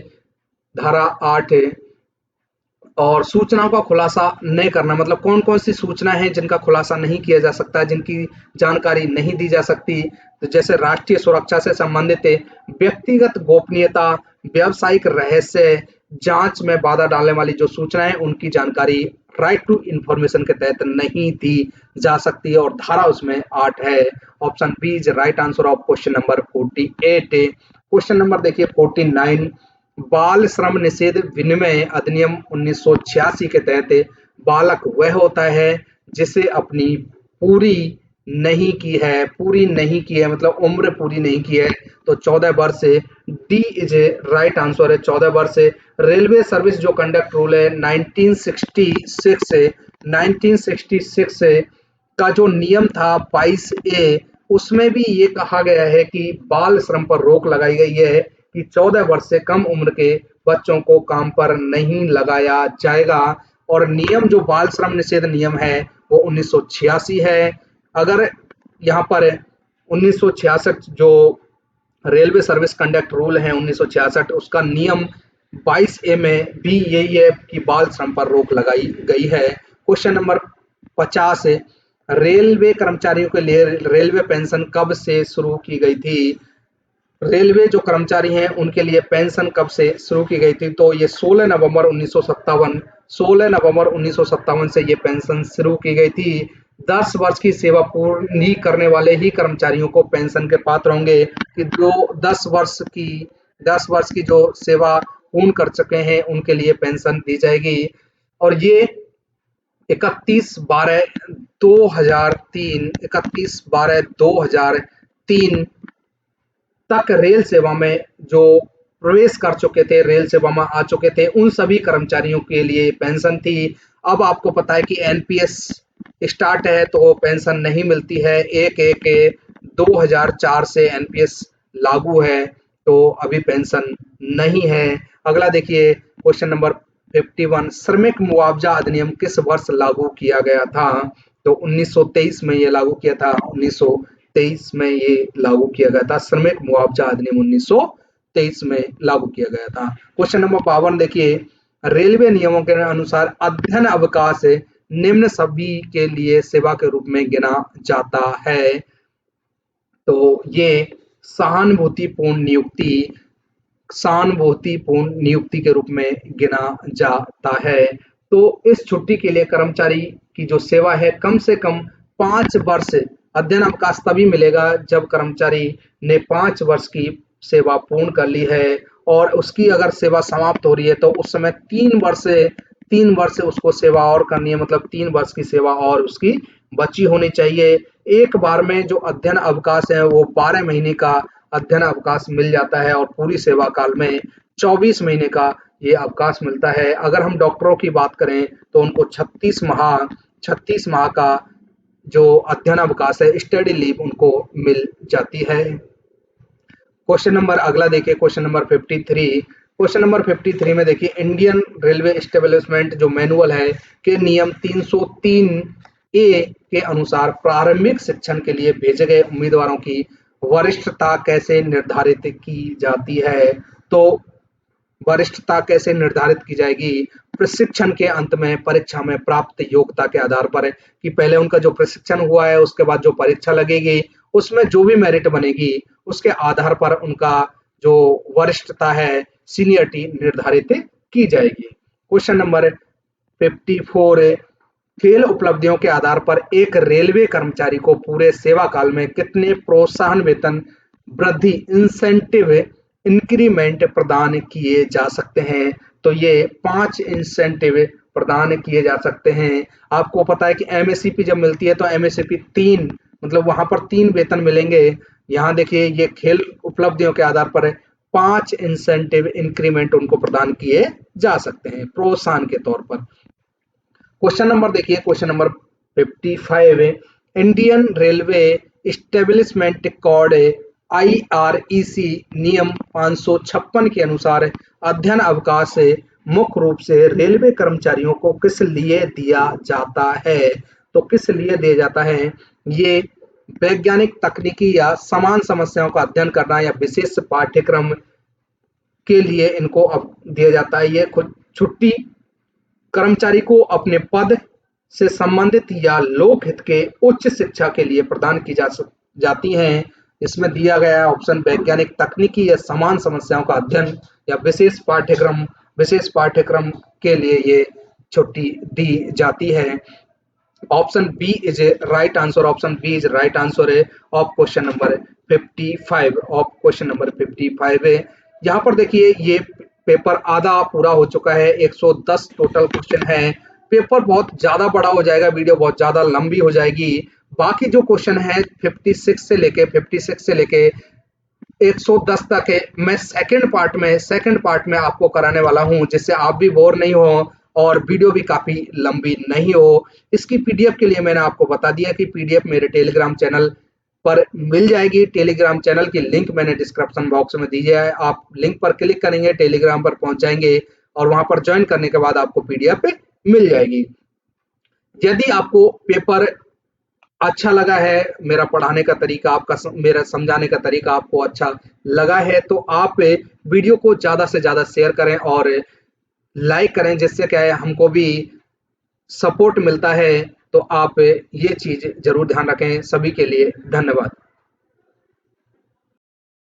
धारा 8 है। और सूचनाओं का खुलासा नहीं करना मतलब कौन कौन सी सूचना है जिनका खुलासा नहीं किया जा सकता, जिनकी जानकारी नहीं दी जा सकती। तो जैसे राष्ट्रीय सुरक्षा से संबंधित है, व्यक्तिगत गोपनीयता, व्यावसायिक रहस्य, जांच में बाधा डालने वाली जो सूचना है उनकी जानकारी राइट टू इंफॉर्मेशन के तहत नहीं दी जा सकती और धारा उसमें 8 है। Option B is right answer of question number 48। Question number देखिए 49, बाल श्रम निषेध विनिमय अधिनियम 1986 के तहत बालक वह होता है जिसे अपनी पूरी नहीं की है मतलब उम्र पूरी नहीं की है तो 14 वर्ष से। D is a right answer है, 14 वर्ष से। रेलवे सर्विस जो कंडक्ट रूल है 1966 से का जो नियम था 22A, उसमें भी ये कहा गया है कि बाल श्रम पर रोक लगाई गई है कि 14 वर्ष से कम उम्र के बच्चों को काम पर नहीं लगाया जाएगा। और नियम जो बाल श्रम निषेध नियम है वो 1986 है। अगर यहाँ पर 1966 जो रेलवे सर्विस कंडक्ट रूल है 1966 उसका नियम 22A में भी यही है कि बाल श्रम पर रोक लगाई गई है। क्वेश्चन नंबर 50 है, रेलवे कर्मचारियों के लिए रेलवे पेंशन कब से शुरू की गई थी? रेलवे जो कर्मचारी हैं उनके लिए पेंशन कब से शुरू की गई थी? तो ये 16 नवंबर 1957 से ये पेंशन शुरू की गई थी। 10 वर्ष की सेवा पूरी करने वाले ही कर्मचारियों को पेंशन के पात्र होंगे कि जो 10 वर्ष की जो सेवा पूर्ण कर चुके हैं उनके लिए पेंशन दी जाएगी। और ये 31/12/2003 तक रेल सेवा में जो प्रवेश कर चुके थे, रेल सेवा में आ चुके थे, उन सभी कर्मचारियों के लिए पेंशन थी। अब आपको पता है कि एनपीएस स्टार्ट है तो पेंशन नहीं मिलती है। 1/1/2004 से एनपीएस लागू है तो अभी पेंशन नहीं है। अगला देखिए क्वेश्चन नंबर 51 श्रमिक मुआवजा अधिनियम किस वर्ष लागू किया गया था? तो 1923 में ये लागू किया था। 1923 में ये लागू किया गया था। श्रमिक मुआवजा अधिनियम 1923 में लागू किया गया था। क्वेश्चन नंबर 52 देखिए, रेलवे नियमों के अनुसार अध्ययन अवकाश निम्न सभी के लिए सेवा के रूप में गिना जाता है। तो ये सहानुभूतिपूर्ण नियुक्ति के रूप में गिना जाता है। तो इस छुट्टी के लिए कर्मचारी की जो सेवा है कम से कम 5 वर्ष अध्ययन अवकाश तभी मिलेगा जब कर्मचारी ने 5 वर्ष की सेवा पूर्ण कर ली है, और उसकी अगर सेवा समाप्त हो रही है तो उस समय 3 वर्ष उसको सेवा और करनी है, मतलब 3 वर्ष की सेवा और उसकी बची होनी चाहिए। एक बार में जो अध्ययन अवकाश है वो 12 महीने का अध्ययन अवकाश मिल जाता है और पूरी सेवा काल में 24 महीने का ये अवकाश मिलता है। अगर हम डॉक्टरों की बात करें तो उनको 36 माह का जो अध्ययन अवकाश है, स्टडी लीव, उनको मिल जाती है। क्वेश्चन नंबर अगला देखिए, क्वेश्चन नंबर 53। क्वेश्चन नंबर 53 में देखिए, इंडियन रेलवे एस्टेब्लिशमेंट जो मैनुअल है के नियम 303 ए के अनुसार प्रारंभिक शिक्षण के लिए भेजे गए उम्मीदवारों की वरिष्ठता कैसे निर्धारित की जाती है? तो वरिष्ठता कैसे निर्धारित की जाएगी? प्रशिक्षण के अंत में परीक्षा में प्राप्त योग्यता के आधार पर, कि पहले उनका जो प्रशिक्षण हुआ है उसके बाद जो परीक्षा लगेगी उसमें जो भी मेरिट बनेगी उसके आधार पर उनका जो वरिष्ठता है, सीनियरिटी निर्धारित की जाएगी। क्वेश्चन नंबर 54, खेल उपलब्धियों के आधार पर एक रेलवे कर्मचारी को पूरे सेवा काल में कितने प्रोत्साहन वेतन वृद्धि इंसेंटिव इंक्रीमेंट प्रदान किए जा सकते हैं? तो ये 5 इंसेंटिव प्रदान किए जा सकते हैं। आपको पता है कि एमएससीपी जब मिलती है तो एमएससीपी 3, मतलब वहां पर 3 वेतन मिलेंगे। यहाँ देखिए ये खेल उपलब्धियों के आधार पर 5 इंसेंटिव इंक्रीमेंट उनको प्रदान किए जा सकते हैं प्रोत्साहन के तौर पर। क्वेश्चन नंबर देखिए, question number 55, Indian railway establishment code IREC नियम 556 के अनुसार अध्ययन अवकाश मुख्य रूप से रेलवे कर्मचारियों को किस लिए दिया जाता है? तो किस लिए दिया जाता है? ये वैज्ञानिक, तकनीकी या समान समस्याओं का अध्ययन करना या विशेष पाठ्यक्रम के लिए इनको दिया जाता है। ये छुट्टी कर्मचारी को अपने पद से संबंधित या लोकहित के उच्च शिक्षा के लिए प्रदान की जाती हैं। इसमें दिया गया ऑप्शन वैज्ञानिक, तकनीकी या समान समस्याओं का अध्ययन या विशेष पाठ्यक्रम के लिए ये छुट्टी दी जाती है। Option B is right answer. Option B is right answer है of question number 55। Of question number 55 है। यहाँ पर देखिए ये पेपर आधा पूरा हो चुका है। 110 टोटल क्वेश्चन है। पेपर बहुत ज्यादा बड़ा हो जाएगा, वीडियो बहुत ज्यादा लंबी हो जाएगी। बाकी जो क्वेश्चन है 56 से लेके 110 तक है, मैं सेकंड पार्ट में आपको कराने वाला हूं, जिससे आप भी बोर नहीं हो और वीडियो भी काफी लंबी नहीं हो। इसकी पीडीएफ के लिए मैंने आपको बता दिया कि पीडीएफ मेरे टेलीग्राम चैनल पर मिल जाएगी। टेलीग्राम चैनल की लिंक मैंने डिस्क्रिप्शन बॉक्स में दी है। आप लिंक पर क्लिक करेंगे, टेलीग्राम पर पहुंच जाएंगे और वहां पर ज्वाइन करने के बाद आपको पीडीएफ मिल जाएगी। यदि आपको पेपर अच्छा लगा है, मेरा पढ़ाने का तरीका, मेरा समझाने का तरीका आपको अच्छा लगा है, तो आप वीडियो को ज्यादा से ज्यादा शेयर करें और लाइक करें, जिससे क्या है हमको भी सपोर्ट मिलता है। तो आप ये चीज जरूर ध्यान रखें। सभी के लिए धन्यवाद।